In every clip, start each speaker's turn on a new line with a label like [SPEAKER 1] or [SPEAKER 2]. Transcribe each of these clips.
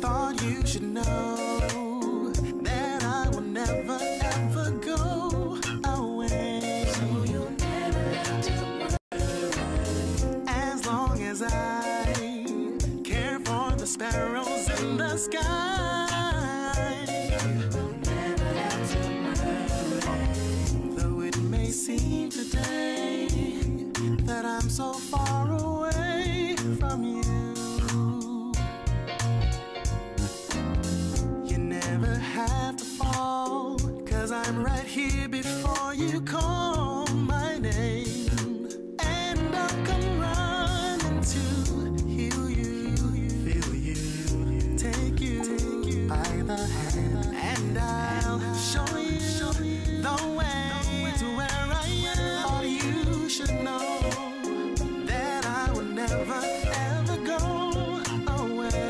[SPEAKER 1] Thought you should know that I will never ever go away. So you'll never have to worry. As long as I care for the sparrows in the sky, you'll never have to worry. Though it may seem today that I'm so far away from you, have to fall, 'cause I'm right here before you call my name, and I'll come running to heal you, feel you, take you by the hand, and I'll show you the way to where I am. All you should know that I will never ever go away.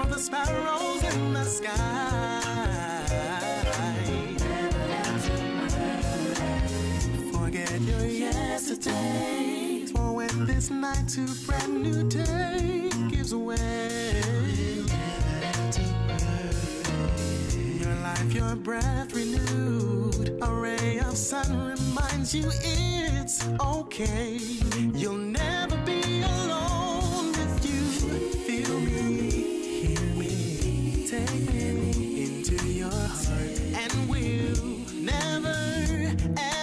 [SPEAKER 1] The sparrows in the sky. Forget your yesterdays, for when this night to brand new day gives way. Your life, your breath renewed, a ray of sun reminds you it's okay. You'll never be alone if you feel me. Take me into your heart, and we'll never,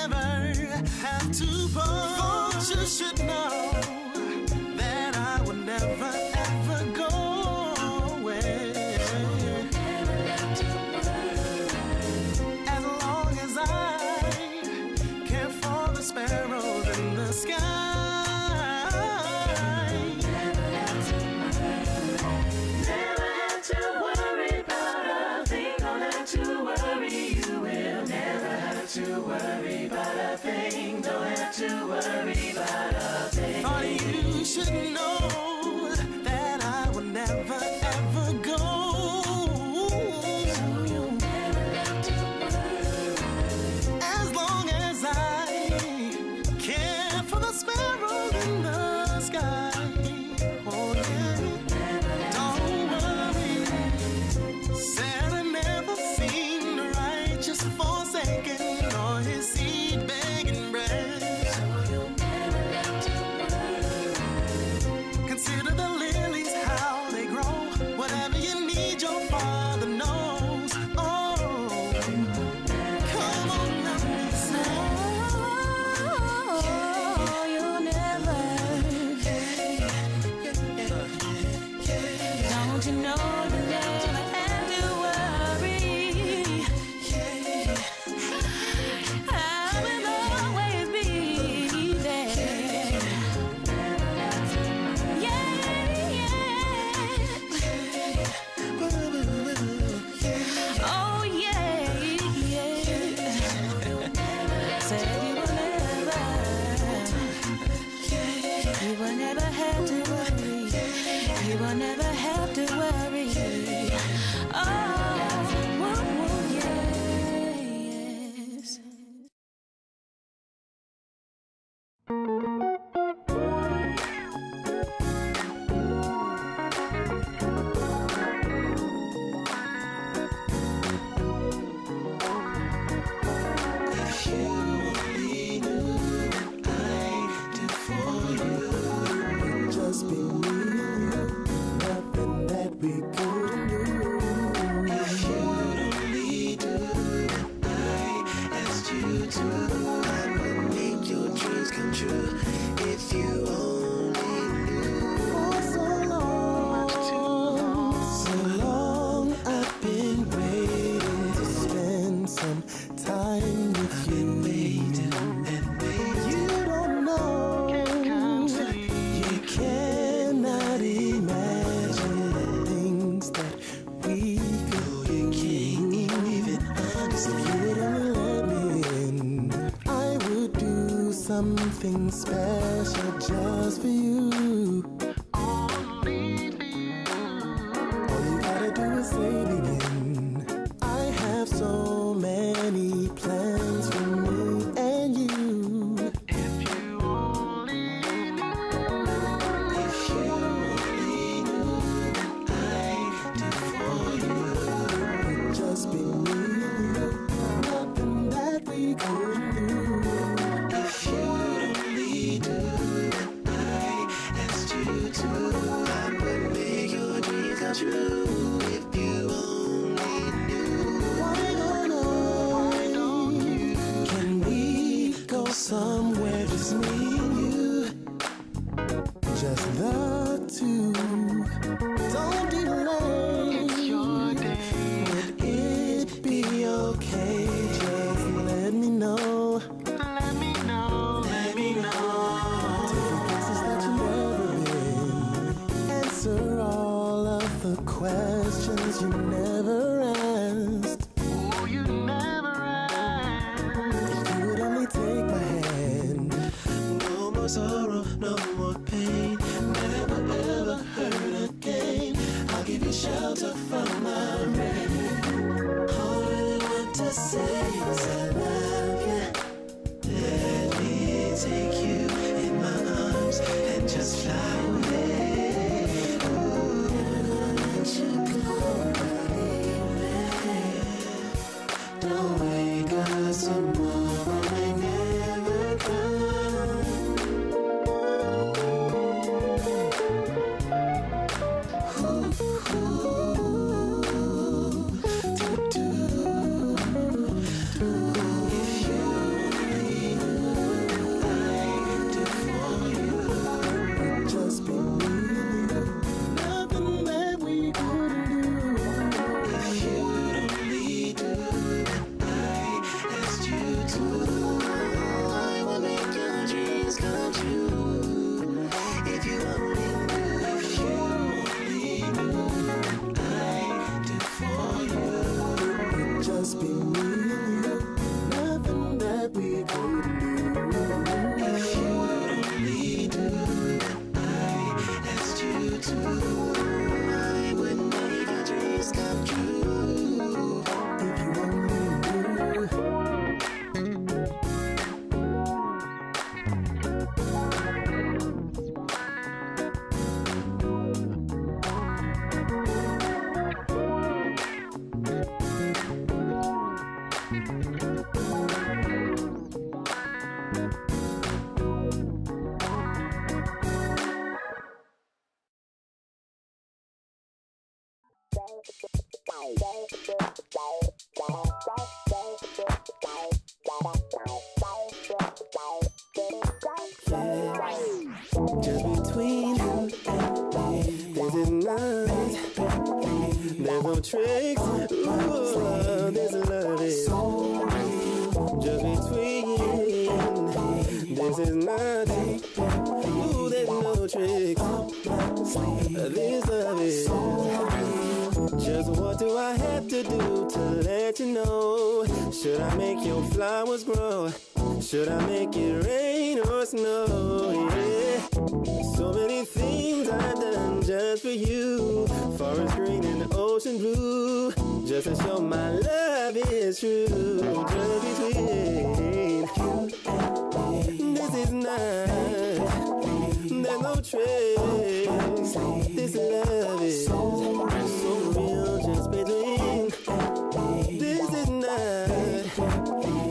[SPEAKER 1] ever have to part. But you should know that I will never, ever go away. As long as I care for the sparrows in the sky. To worry about a thing, don't have to worry about a thing. Thought you should know that I will never ever go. So you'll never have to worry. As long as I care for the sparrows in the sky. Oh yeah, don't worry. Said I never seen the righteous forsaken, his seed begging bread. So you'll never have to worry. Consider the lilies, how they grow. Whatever you need, your Father knows. Oh, come on, let me say. Oh, you'll never. Don't you know you never have to worry? You will never have to worry. Oh, yes. If you only knew what I did for you, just be nothing that we couldn't do. If you'd only do what I asked you to, I would make your dreams come true. If you only knew. For so long I've been waiting to spend some time with you. You don't know, you cannot imagine the things that we could do. You can't even understand. If you would only let me in, I would do something special just for you. Only for you. All you gotta do is say begin. I have so come true. If you only knew. Why don't you? Can we go somewhere just me and you? Just the two. Don't delay. It's your day. Would it be okay? Just let me know. Let me know. Let me know. Take places that you've never been. Answer all of the questions you never asked. Oh, you never asked. If you would only take my hand. No more sorrow, no more pain. Never ever hurt again. I'll give you shelter from the rain. All I really want to say is I love you. Let me take you in my arms and just fly away. Ooh, never gonna let you go, baby. Don't wake us tomorrow may never come. Just be me and you. Nothing that we couldn't do. If you only do I asked you to. I will make your dreams come true. If you only knew. If you only knew I do for you. Just be me and you. Nothing that we couldn't do. If you only knew I asked you to. I would make your dreams come true. If you only knew. Just between you and me, this is nice. There's no tricks. Ooh, this love is so real. Just between you and me, this is nice. Ooh, there's no tricks. This love is so real. Just what do I have to do to let you know? Should I make your flowers grow? Should I make it rain or snow? Yeah. So many things I've done just for you. Forest green and the ocean blue. Just to show my love is true. Just between you and me, this is nice. There's no trace. This love is so real. Just between. This is nice.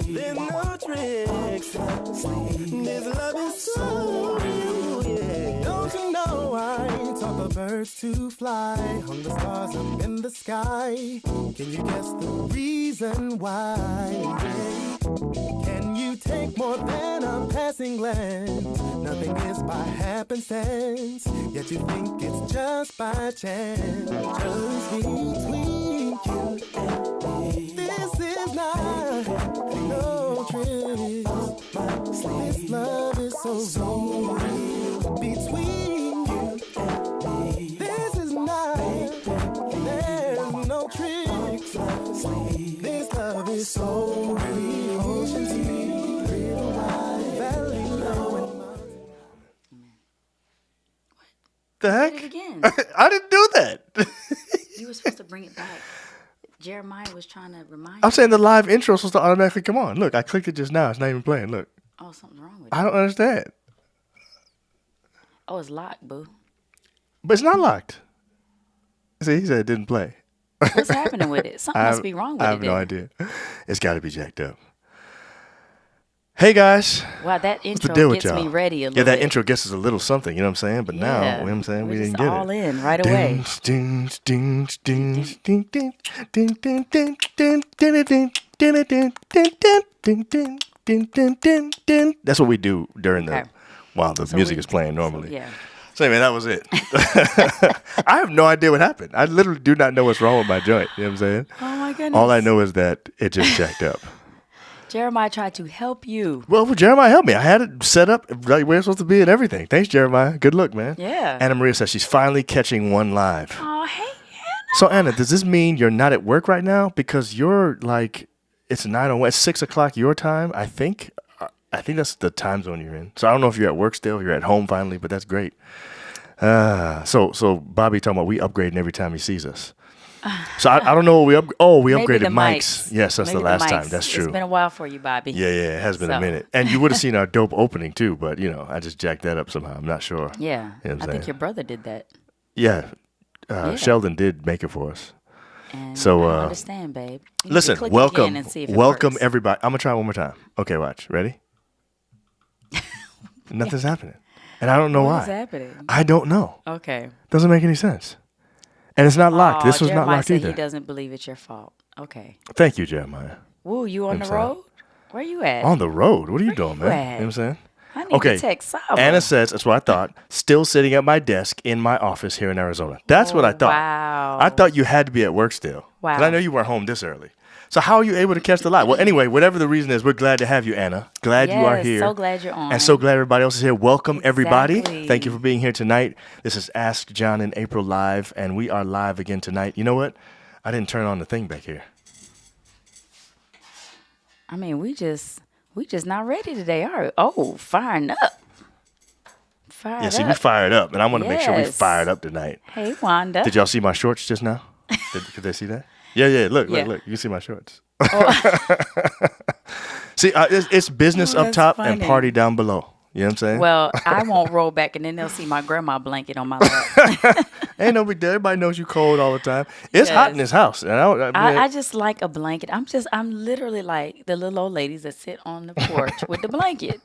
[SPEAKER 1] There's no tricks. This love is so real, yeah. Don't you know I taught the birds to fly, hung the stars up in the sky? Can you guess the reason why? Yeah. Can you take more than a passing glance? Nothing is by happenstance, yet you think it's just by chance. Just between you and me, this is not no trick. This love is so real. Between you and me, this is not. There's no tricks. This love is so real. Ocean deep, river wide, valley low.
[SPEAKER 2] The heck?
[SPEAKER 3] Did it again.
[SPEAKER 2] I didn't do that.
[SPEAKER 3] You were supposed to bring it back. Jeremiah was trying to remind
[SPEAKER 2] I'm
[SPEAKER 3] you.
[SPEAKER 2] saying the live intro is supposed to automatically come on. Look, I clicked it just now. It's not even playing. Look.
[SPEAKER 3] Oh, something's wrong with it.
[SPEAKER 2] I don't understand.
[SPEAKER 3] Oh, it's locked, boo.
[SPEAKER 2] But it's not locked. See, he said it didn't play.
[SPEAKER 3] What's happening with it? Something must be wrong with it.
[SPEAKER 2] I have no idea. It's got to be jacked up. Hey guys.
[SPEAKER 3] Wow, that
[SPEAKER 2] What's the
[SPEAKER 3] intro
[SPEAKER 2] deal with
[SPEAKER 3] gets
[SPEAKER 2] y'all?
[SPEAKER 3] me ready a little
[SPEAKER 2] Yeah, that
[SPEAKER 3] bit.
[SPEAKER 2] intro gets us a little something, you know what I'm saying? But now, you know what I'm saying, we
[SPEAKER 3] we're
[SPEAKER 2] didn't
[SPEAKER 3] just
[SPEAKER 2] get
[SPEAKER 3] all
[SPEAKER 2] it.
[SPEAKER 3] in right away.
[SPEAKER 2] That's what we do during
[SPEAKER 3] Okay.
[SPEAKER 2] while the
[SPEAKER 3] So
[SPEAKER 2] music
[SPEAKER 3] we-
[SPEAKER 2] is playing
[SPEAKER 3] so,
[SPEAKER 2] normally.
[SPEAKER 3] yeah.
[SPEAKER 2] So, man, that was it. I have no idea what happened. I literally do not know what's wrong with my joint. You know what I'm saying?
[SPEAKER 3] Oh my goodness.
[SPEAKER 2] All I know is that it just jacked up.
[SPEAKER 3] Jeremiah tried to help you.
[SPEAKER 2] Well, Jeremiah helped me. I had it set up right where it's supposed to be and everything. Thanks, Jeremiah. Good look, man.
[SPEAKER 3] Yeah.
[SPEAKER 2] Anna Maria says she's finally catching one live.
[SPEAKER 3] Oh, hey,
[SPEAKER 2] So, Anna, does this mean you're not at work right now? Because you're like, it's 9:01, it's 6 o'clock your time, I think. I think that's the time zone you're in. So I don't know if you're at work still, you're at home finally, but that's great. So Bobby talking about we upgrading every time he sees us. So I don't know what we we
[SPEAKER 3] Maybe
[SPEAKER 2] upgraded
[SPEAKER 3] the
[SPEAKER 2] mics. Yes, that's
[SPEAKER 3] Maybe
[SPEAKER 2] the last time.
[SPEAKER 3] mics.
[SPEAKER 2] That's true.
[SPEAKER 3] It's been a while for you, Bobby.
[SPEAKER 2] Yeah, it has been a
[SPEAKER 3] So.
[SPEAKER 2] minute. And you would have seen our dope opening too, but I just jacked that up somehow. I'm not sure.
[SPEAKER 3] Yeah.
[SPEAKER 2] You know what I'm
[SPEAKER 3] I think
[SPEAKER 2] saying?
[SPEAKER 3] your brother did that.
[SPEAKER 2] Yeah.
[SPEAKER 3] Yeah.
[SPEAKER 2] Sheldon did make it for us.
[SPEAKER 3] And
[SPEAKER 2] So,
[SPEAKER 3] I understand, babe. You need to
[SPEAKER 2] Listen,
[SPEAKER 3] click
[SPEAKER 2] welcome
[SPEAKER 3] again and see if it
[SPEAKER 2] welcome
[SPEAKER 3] works.
[SPEAKER 2] everybody. I'm gonna try one more time. Okay, watch. Ready? Nothing's happening. And I don't know
[SPEAKER 3] What is
[SPEAKER 2] why.
[SPEAKER 3] happening?
[SPEAKER 2] I don't know.
[SPEAKER 3] Okay.
[SPEAKER 2] Doesn't make any sense. And it's not locked.
[SPEAKER 3] Aw,
[SPEAKER 2] This was not
[SPEAKER 3] Jeremiah
[SPEAKER 2] locked
[SPEAKER 3] said
[SPEAKER 2] either.
[SPEAKER 3] He doesn't believe it's your fault. Okay.
[SPEAKER 2] Thank you, Jeremiah.
[SPEAKER 3] Woo, you on the
[SPEAKER 2] I'm sorry.
[SPEAKER 3] road? Where you at?
[SPEAKER 2] On the road. What are you doing,
[SPEAKER 3] you
[SPEAKER 2] man?
[SPEAKER 3] at?
[SPEAKER 2] You know what I'm saying?
[SPEAKER 3] I need
[SPEAKER 2] Okay.
[SPEAKER 3] to text Saba.
[SPEAKER 2] Anna says, that's what I thought, still sitting at my desk in my office here in Arizona. That's what I thought.
[SPEAKER 3] Wow.
[SPEAKER 2] I thought you had to be at work still.
[SPEAKER 3] Wow.
[SPEAKER 2] 'Cause I know you weren't home this early. So how are you able to catch the live? Well, anyway, whatever the reason is, we're glad to have you, Anna. Glad you are
[SPEAKER 3] Yes,
[SPEAKER 2] here.
[SPEAKER 3] so glad you're on.
[SPEAKER 2] And so glad everybody else is here. Welcome, everybody.
[SPEAKER 3] Exactly.
[SPEAKER 2] Thank you for being here tonight. This is Ask John and April Live, and we are live again tonight. You know what? I didn't turn on the thing back here.
[SPEAKER 3] I mean, we just not ready today, are we? Oh, firing up. Fired
[SPEAKER 2] Yeah, see,
[SPEAKER 3] up.
[SPEAKER 2] we fired up, and I want to make sure we
[SPEAKER 3] Yes.
[SPEAKER 2] fired up tonight.
[SPEAKER 3] Hey, Wanda.
[SPEAKER 2] Did y'all see my shorts just now? Could they see that? Yeah. Look.
[SPEAKER 3] Yeah.
[SPEAKER 2] You can see my shorts. See, it's business
[SPEAKER 3] Oh,
[SPEAKER 2] up
[SPEAKER 3] that's
[SPEAKER 2] top and
[SPEAKER 3] funny.
[SPEAKER 2] party down below. You know what I'm saying?
[SPEAKER 3] Well, I won't roll back, and then they'll see my grandma blanket on my lap.
[SPEAKER 2] Ain't no big deal. Everybody knows you cold all the time. It's hot in
[SPEAKER 3] Yes.
[SPEAKER 2] this house. And
[SPEAKER 3] I just like a blanket. I'm literally like the little old ladies that sit on the porch with the blanket.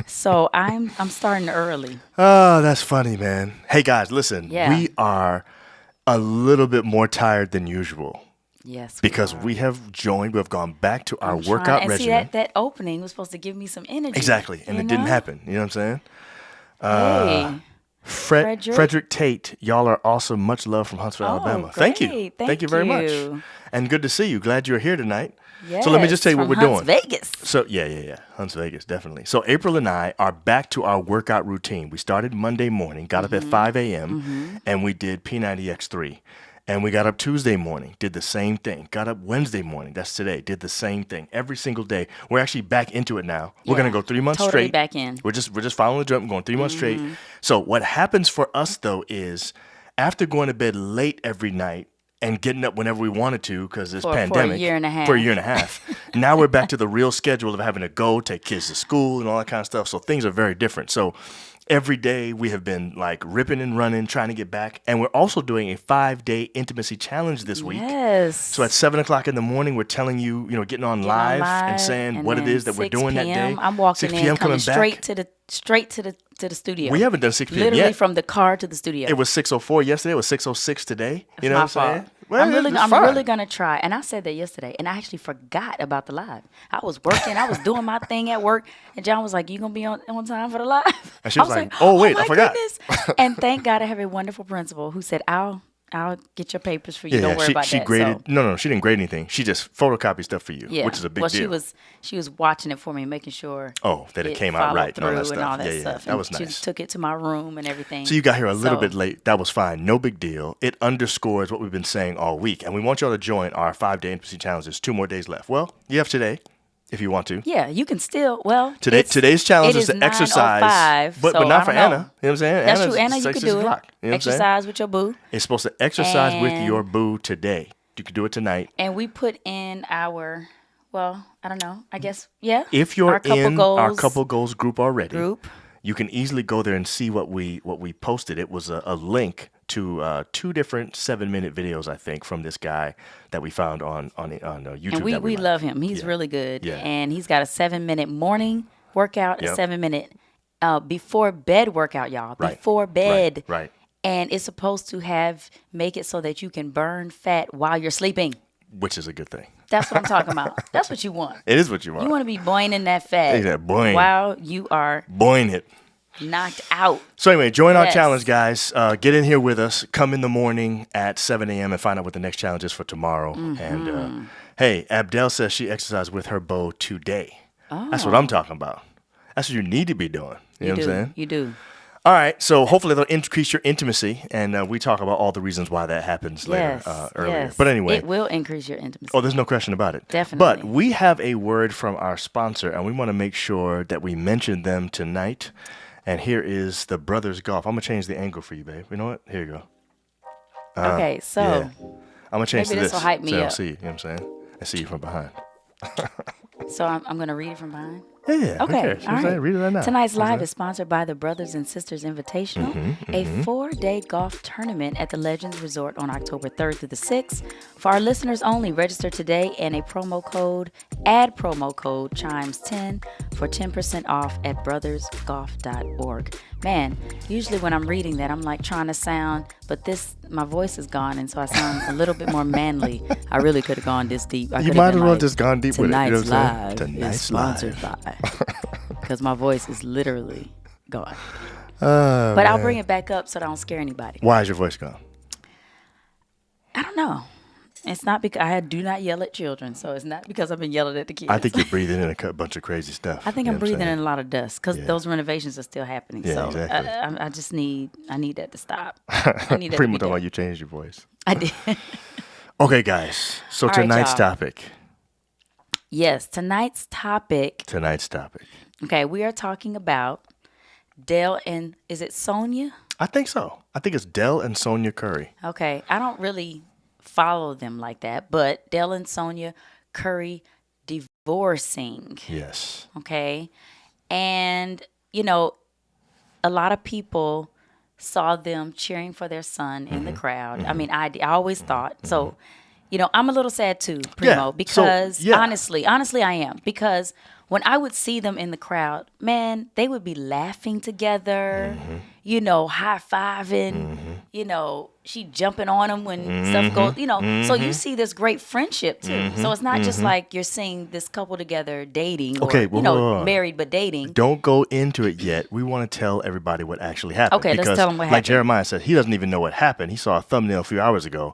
[SPEAKER 3] So I'm starting early.
[SPEAKER 2] Oh, that's funny, man. Hey, guys, listen.
[SPEAKER 3] Yeah.
[SPEAKER 2] We are a little bit more tired than usual
[SPEAKER 3] Yes,
[SPEAKER 2] because
[SPEAKER 3] are.
[SPEAKER 2] we have gone back to our
[SPEAKER 3] I'm
[SPEAKER 2] workout
[SPEAKER 3] trying- and
[SPEAKER 2] regimen.
[SPEAKER 3] See that opening was supposed to give me some energy.
[SPEAKER 2] Exactly. And
[SPEAKER 3] you
[SPEAKER 2] it didn't
[SPEAKER 3] know?
[SPEAKER 2] happen. You know what I'm saying?
[SPEAKER 3] Hey.
[SPEAKER 2] Frederick Tate, y'all are awesome. Much love from Huntsville,
[SPEAKER 3] Oh,
[SPEAKER 2] Alabama. Thank you.
[SPEAKER 3] great.
[SPEAKER 2] Thank you very much.
[SPEAKER 3] you.
[SPEAKER 2] And good to see you. Glad you're here tonight.
[SPEAKER 3] Yes,
[SPEAKER 2] So let me just tell you what
[SPEAKER 3] from
[SPEAKER 2] we're
[SPEAKER 3] Hunts,
[SPEAKER 2] doing.
[SPEAKER 3] Vegas.
[SPEAKER 2] So yeah. Hunts Vegas, definitely. So April and I are back to our workout routine. We started Monday morning, got up at 5 a.m., and we did P90X3. And we got up Tuesday morning, did the same thing. Got up Wednesday morning, that's today, did the same thing every single day. We're actually back into it now. We're
[SPEAKER 3] Yeah,
[SPEAKER 2] gonna go 3 months
[SPEAKER 3] totally
[SPEAKER 2] straight.
[SPEAKER 3] back in.
[SPEAKER 2] We're just following the drip. We're going 3 months straight. So what happens for us though is after going to bed late every night and getting up whenever we wanted to because this
[SPEAKER 3] For a
[SPEAKER 2] pandemic
[SPEAKER 3] year and a half.
[SPEAKER 2] for a year and a half. Now we're back to the real schedule of having to go take kids to school and all that kind of stuff. So things are very different. So every day we have been like ripping and running, trying to get back. And we're also doing a 5-day intimacy challenge this week.
[SPEAKER 3] Yes.
[SPEAKER 2] So at 7 o'clock in the morning, we're telling you, getting on live and saying what it
[SPEAKER 3] then
[SPEAKER 2] is that we're
[SPEAKER 3] 6
[SPEAKER 2] doing that day.
[SPEAKER 3] I'm walking
[SPEAKER 2] 6
[SPEAKER 3] in,
[SPEAKER 2] p.m.
[SPEAKER 3] coming
[SPEAKER 2] coming back.
[SPEAKER 3] straight to the studio.
[SPEAKER 2] We haven't done 6 p.m.
[SPEAKER 3] Literally
[SPEAKER 2] yet.
[SPEAKER 3] from the car to the studio.
[SPEAKER 2] It was 6:04 yesterday. It was 6:06 today. You know
[SPEAKER 3] my
[SPEAKER 2] what I'm saying?
[SPEAKER 3] fault.
[SPEAKER 2] Well,
[SPEAKER 3] I'm
[SPEAKER 2] it's fine.
[SPEAKER 3] really gonna try. And I said that yesterday, and I actually forgot about the live. I was working, I was doing my thing at work, and John was like, "You gonna be on time for the live?"
[SPEAKER 2] And she was
[SPEAKER 3] I
[SPEAKER 2] like, "Oh, wait,
[SPEAKER 3] my
[SPEAKER 2] I forgot."
[SPEAKER 3] goodness." And thank God I have a wonderful principal who said, I'll get your papers for you.
[SPEAKER 2] Yeah,
[SPEAKER 3] Don't worry about
[SPEAKER 2] she
[SPEAKER 3] that.
[SPEAKER 2] graded.
[SPEAKER 3] So,
[SPEAKER 2] No, she didn't grade anything. She just photocopied stuff for you,
[SPEAKER 3] yeah.
[SPEAKER 2] which is a big
[SPEAKER 3] well,
[SPEAKER 2] deal.
[SPEAKER 3] she was watching it for me, making sure.
[SPEAKER 2] Oh, that it came out
[SPEAKER 3] followed
[SPEAKER 2] right and all that
[SPEAKER 3] through
[SPEAKER 2] stuff. Yeah,
[SPEAKER 3] stuff.
[SPEAKER 2] that
[SPEAKER 3] And
[SPEAKER 2] was
[SPEAKER 3] she
[SPEAKER 2] nice.
[SPEAKER 3] took it to my room and everything.
[SPEAKER 2] So you got here a little
[SPEAKER 3] So-
[SPEAKER 2] bit late. That was fine. No big deal. It underscores what we've been saying all week. And we want y'all to join our 5-day intimacy challenge. There's 2 more days left. Well, you have today if you want to.
[SPEAKER 3] Yeah, you can still. Well,
[SPEAKER 2] Today's challenge
[SPEAKER 3] it
[SPEAKER 2] is to exercise.
[SPEAKER 3] 9:05,
[SPEAKER 2] But
[SPEAKER 3] so
[SPEAKER 2] not
[SPEAKER 3] I
[SPEAKER 2] for
[SPEAKER 3] don't
[SPEAKER 2] Anna. You
[SPEAKER 3] know.
[SPEAKER 2] know what I'm saying?
[SPEAKER 3] That's
[SPEAKER 2] Anna's
[SPEAKER 3] true, Anna. You
[SPEAKER 2] 6
[SPEAKER 3] can do it.
[SPEAKER 2] o'clock. You know what I'm saying?
[SPEAKER 3] Exercise with your boo.
[SPEAKER 2] It's supposed to exercise with
[SPEAKER 3] And-
[SPEAKER 2] your boo today. You can do it tonight.
[SPEAKER 3] And we put in our, well, I don't know. I guess, yeah.
[SPEAKER 2] If you're
[SPEAKER 3] our couple
[SPEAKER 2] in
[SPEAKER 3] goals
[SPEAKER 2] our couple goals group already,
[SPEAKER 3] group.
[SPEAKER 2] you can easily go there and see what we posted. It was a link to 2 different 7-minute videos, I think, from this guy that we found on YouTube.
[SPEAKER 3] And we
[SPEAKER 2] that
[SPEAKER 3] love him. He's
[SPEAKER 2] Yeah.
[SPEAKER 3] really good.
[SPEAKER 2] Yeah.
[SPEAKER 3] And he's got a 7-minute morning, workout, a
[SPEAKER 2] Yep.
[SPEAKER 3] 7-minute before bed workout, y'all.
[SPEAKER 2] Right.
[SPEAKER 3] Before bed.
[SPEAKER 2] Right.
[SPEAKER 3] And it's supposed to make it so that you can burn fat while you're sleeping.
[SPEAKER 2] Which is a good thing.
[SPEAKER 3] That's what I'm talking about. That's what you want.
[SPEAKER 2] It is what you want.
[SPEAKER 3] You want to be boining that fat
[SPEAKER 2] Exactly. Boing.
[SPEAKER 3] while you are
[SPEAKER 2] Boing it.
[SPEAKER 3] knocked out.
[SPEAKER 2] So anyway, join our
[SPEAKER 3] Yes.
[SPEAKER 2] challenge, guys. Get in here with us. Come in the morning at 7 a.m. and find out what the next challenge is for tomorrow.
[SPEAKER 3] Mm-hmm.
[SPEAKER 2] And hey, Abdel says she exercised with her beau today. That's what I'm talking about. That's what you need to be doing. You know what I'm saying?
[SPEAKER 3] You do.
[SPEAKER 2] All right. So hopefully they'll increase your intimacy, and we talk about all the reasons why that happens later, earlier.
[SPEAKER 3] Yes.
[SPEAKER 2] But anyway.
[SPEAKER 3] It will increase your intimacy.
[SPEAKER 2] Oh, there's no question about it.
[SPEAKER 3] Definitely.
[SPEAKER 2] But we have a word from our sponsor, and we want to make sure that we mention them tonight. And here is the Brothers Golf. I'm going to change the angle for you, babe. You know what? Here you go.
[SPEAKER 3] Okay, so
[SPEAKER 2] Yeah. I'm going to change
[SPEAKER 3] maybe
[SPEAKER 2] to
[SPEAKER 3] this
[SPEAKER 2] this.
[SPEAKER 3] will hype me
[SPEAKER 2] so I don't
[SPEAKER 3] up.
[SPEAKER 2] see you. You know what I'm saying? I see you from behind.
[SPEAKER 3] So I'm going to read it from behind.
[SPEAKER 2] Yeah.
[SPEAKER 3] Okay,
[SPEAKER 2] Who
[SPEAKER 3] all
[SPEAKER 2] cares?
[SPEAKER 3] right.
[SPEAKER 2] Read it right now.
[SPEAKER 3] Tonight's
[SPEAKER 2] You know what I'm
[SPEAKER 3] live is sponsored by the Brothers and Sisters Invitational, a 4-day golf tournament at the Legends Resort on October 3rd through the 6th. For our listeners only, register today and add promo code CHIMES10 for 10% off at brothersgolf.org. Man, usually when I'm reading that, I'm like trying to sound, but my voice is gone, and so I sound a little bit more manly. I really could have gone this deep.
[SPEAKER 2] You might as well just gone deep with it. You know
[SPEAKER 3] Tonight's
[SPEAKER 2] what I'm saying?
[SPEAKER 3] live
[SPEAKER 2] Tonight's
[SPEAKER 3] is sponsored by, because my voice is literally gone. But I'll bring it back up so I don't scare anybody.
[SPEAKER 2] Why is your voice gone?
[SPEAKER 3] I don't know. It's not because I do not yell at children, so it's not because I've been yelling at the kids.
[SPEAKER 2] I think you're breathing in a bunch of crazy stuff.
[SPEAKER 3] I think
[SPEAKER 2] You know
[SPEAKER 3] I'm
[SPEAKER 2] what
[SPEAKER 3] breathing
[SPEAKER 2] saying?
[SPEAKER 3] in a lot of dust because those renovations are still happening.
[SPEAKER 2] Yeah,
[SPEAKER 3] so
[SPEAKER 2] exactly.
[SPEAKER 3] I need that to stop. I need that to
[SPEAKER 2] Primo
[SPEAKER 3] be
[SPEAKER 2] told
[SPEAKER 3] done.
[SPEAKER 2] why you changed your voice.
[SPEAKER 3] I did.
[SPEAKER 2] Okay, guys. So
[SPEAKER 3] All right,
[SPEAKER 2] tonight's
[SPEAKER 3] y'all.
[SPEAKER 2] topic.
[SPEAKER 3] Yes, tonight's topic. Okay, we are talking about Dell and is it Sonya?
[SPEAKER 2] I think so. I think it's Dell and Sonya Curry.
[SPEAKER 3] Okay, I don't really follow them like that, but Dell and Sonya Curry divorcing.
[SPEAKER 2] Yes.
[SPEAKER 3] Okay, and a lot of people saw them cheering for their son in the crowd. I mean, I always thought so. I'm a little sad too, Primo,
[SPEAKER 2] Yeah, so,
[SPEAKER 3] because
[SPEAKER 2] yeah.
[SPEAKER 3] honestly, I am. Because when I would see them in the crowd, man, they would be laughing together, high-fiving, she jumping on him when stuff goes, so you see this great friendship too. So it's not just like you're seeing this couple together dating
[SPEAKER 2] Okay,
[SPEAKER 3] or,
[SPEAKER 2] well,
[SPEAKER 3] married but dating.
[SPEAKER 2] Don't go into it yet. We want to tell everybody what actually happened.
[SPEAKER 3] Okay, let's
[SPEAKER 2] because,
[SPEAKER 3] tell them what
[SPEAKER 2] like
[SPEAKER 3] happened.
[SPEAKER 2] Jeremiah said, he doesn't even know what happened. He saw a thumbnail a few hours ago,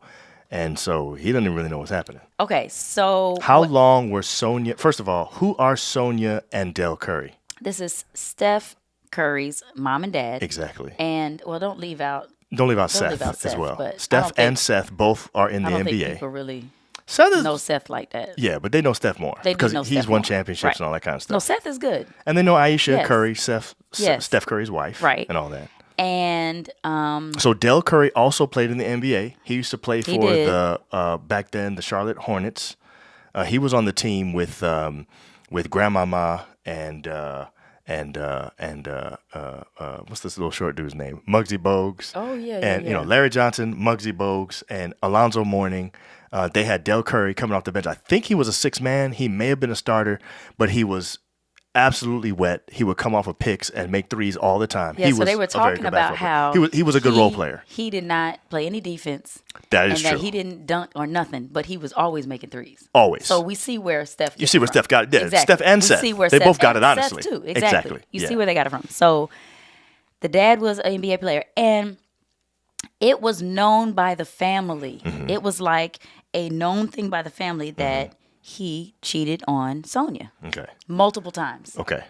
[SPEAKER 2] and so he doesn't even really know what's happening.
[SPEAKER 3] Okay, so
[SPEAKER 2] How long were Sonya? First of all, who are Sonya and Dell Curry?
[SPEAKER 3] this is Steph Curry's mom and dad.
[SPEAKER 2] Exactly.
[SPEAKER 3] And, don't leave out
[SPEAKER 2] Don't leave out
[SPEAKER 3] Don't
[SPEAKER 2] Seth
[SPEAKER 3] leave out
[SPEAKER 2] as
[SPEAKER 3] Seth,
[SPEAKER 2] well.
[SPEAKER 3] but I
[SPEAKER 2] Steph
[SPEAKER 3] don't think-
[SPEAKER 2] and Seth both are in the
[SPEAKER 3] I don't think
[SPEAKER 2] NBA.
[SPEAKER 3] people really
[SPEAKER 2] Seth is,
[SPEAKER 3] know Seth like that.
[SPEAKER 2] yeah, but they know Steph more
[SPEAKER 3] They do
[SPEAKER 2] because
[SPEAKER 3] know
[SPEAKER 2] he's
[SPEAKER 3] Steph
[SPEAKER 2] won
[SPEAKER 3] more.
[SPEAKER 2] championships
[SPEAKER 3] Right.
[SPEAKER 2] and all that kind of stuff.
[SPEAKER 3] No, Seth is good.
[SPEAKER 2] And they know Aisha
[SPEAKER 3] Yes.
[SPEAKER 2] Curry,
[SPEAKER 3] Yes.
[SPEAKER 2] Steph Curry's wife,
[SPEAKER 3] Right.
[SPEAKER 2] and all that.
[SPEAKER 3] And
[SPEAKER 2] So Dell Curry also played in the NBA. He used to play
[SPEAKER 3] He
[SPEAKER 2] for
[SPEAKER 3] did.
[SPEAKER 2] the back then the Charlotte Hornets. He was on the team with Grandmama and what's this little short dude's name? Muggsy Bogues.
[SPEAKER 3] Oh, yeah,
[SPEAKER 2] And
[SPEAKER 3] yeah.
[SPEAKER 2] Larry Johnson, Muggsy Bogues, and Alonzo Mourning. They had Dell Curry coming off the bench. I think he was a sixth man. He may have been a starter, but he was absolutely wet. He would come off of picks and make threes all the time.
[SPEAKER 3] yeah,
[SPEAKER 2] he
[SPEAKER 3] so
[SPEAKER 2] was
[SPEAKER 3] they were
[SPEAKER 2] a very
[SPEAKER 3] talking
[SPEAKER 2] good
[SPEAKER 3] about
[SPEAKER 2] basketball
[SPEAKER 3] how
[SPEAKER 2] player. He was a good role player.
[SPEAKER 3] He did not play any defense.
[SPEAKER 2] That is
[SPEAKER 3] and
[SPEAKER 2] true.
[SPEAKER 3] that he didn't dunk or nothing, but he was always making threes.
[SPEAKER 2] Always.
[SPEAKER 3] So we see where Steph.
[SPEAKER 2] You see where
[SPEAKER 3] gets it
[SPEAKER 2] Steph got it.
[SPEAKER 3] from.
[SPEAKER 2] Yeah,
[SPEAKER 3] Exactly.
[SPEAKER 2] Steph and
[SPEAKER 3] We
[SPEAKER 2] Seth.
[SPEAKER 3] see where
[SPEAKER 2] They
[SPEAKER 3] Steph
[SPEAKER 2] both got it,
[SPEAKER 3] and
[SPEAKER 2] honestly.
[SPEAKER 3] Seth too.
[SPEAKER 2] Exactly.
[SPEAKER 3] You
[SPEAKER 2] Yeah.
[SPEAKER 3] see where they got it from. So the dad was an NBA player, and it was known by the family.
[SPEAKER 2] Mm-hmm.
[SPEAKER 3] It was like a known thing by the family that he cheated on Sonya
[SPEAKER 2] Okay.
[SPEAKER 3] multiple times.
[SPEAKER 2] Okay.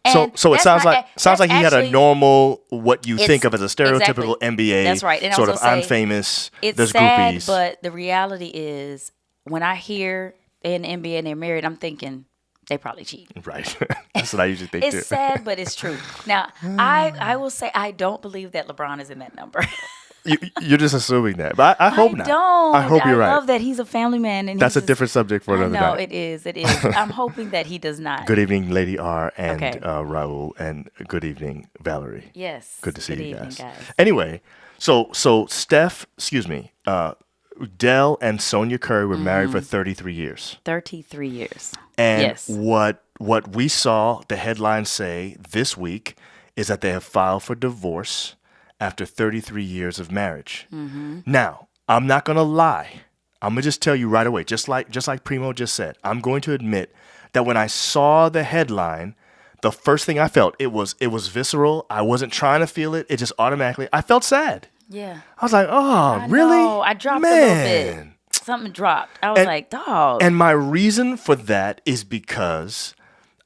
[SPEAKER 3] And
[SPEAKER 2] So it
[SPEAKER 3] that's
[SPEAKER 2] sounds
[SPEAKER 3] not-
[SPEAKER 2] like
[SPEAKER 3] that's
[SPEAKER 2] he had a
[SPEAKER 3] actually-
[SPEAKER 2] normal what you
[SPEAKER 3] It's-
[SPEAKER 2] think of as a stereotypical
[SPEAKER 3] exactly.
[SPEAKER 2] NBA.
[SPEAKER 3] That's right. And I
[SPEAKER 2] sort
[SPEAKER 3] was
[SPEAKER 2] of
[SPEAKER 3] gonna
[SPEAKER 2] I'm
[SPEAKER 3] say,
[SPEAKER 2] famous.
[SPEAKER 3] It's
[SPEAKER 2] There's
[SPEAKER 3] sad,
[SPEAKER 2] groupies.
[SPEAKER 3] but the reality is when I hear they're in the NBA and they're married, I'm thinking they probably cheat.
[SPEAKER 2] Right. That's what I usually think too.
[SPEAKER 3] It's sad, but it's true. Now, I will say I don't believe that LeBron is in that number.
[SPEAKER 2] You're just assuming that, but I hope not.
[SPEAKER 3] don't.
[SPEAKER 2] I hope you're right.
[SPEAKER 3] I love that he's a family man, and
[SPEAKER 2] That's a
[SPEAKER 3] he's
[SPEAKER 2] different subject for another
[SPEAKER 3] No,
[SPEAKER 2] night.
[SPEAKER 3] it is. It is. I'm hoping that he does not.
[SPEAKER 2] Good evening, Lady R and
[SPEAKER 3] Okay.
[SPEAKER 2] Raul, and good evening, Valerie.
[SPEAKER 3] Yes.
[SPEAKER 2] Good to see
[SPEAKER 3] Good
[SPEAKER 2] you
[SPEAKER 3] evening,
[SPEAKER 2] guys. Anyway, so Dell and Sonya Curry were married for 33 years.
[SPEAKER 3] 33 years.
[SPEAKER 2] And
[SPEAKER 3] Yes.
[SPEAKER 2] what what we saw the headlines say this week is that they have filed for divorce after 33 years of marriage. Now, I'm not going to lie. I'm going to just tell you right away, just like Primo just said, I'm going to admit that when I saw the headline, the first thing I felt, it was visceral. I wasn't trying to feel it. It just automatically, I felt sad.
[SPEAKER 3] Yeah.
[SPEAKER 2] I was like, oh,
[SPEAKER 3] I
[SPEAKER 2] really?
[SPEAKER 3] know. I dropped a little bit. Something dropped. I was like, dog.
[SPEAKER 2] And my reason for that is because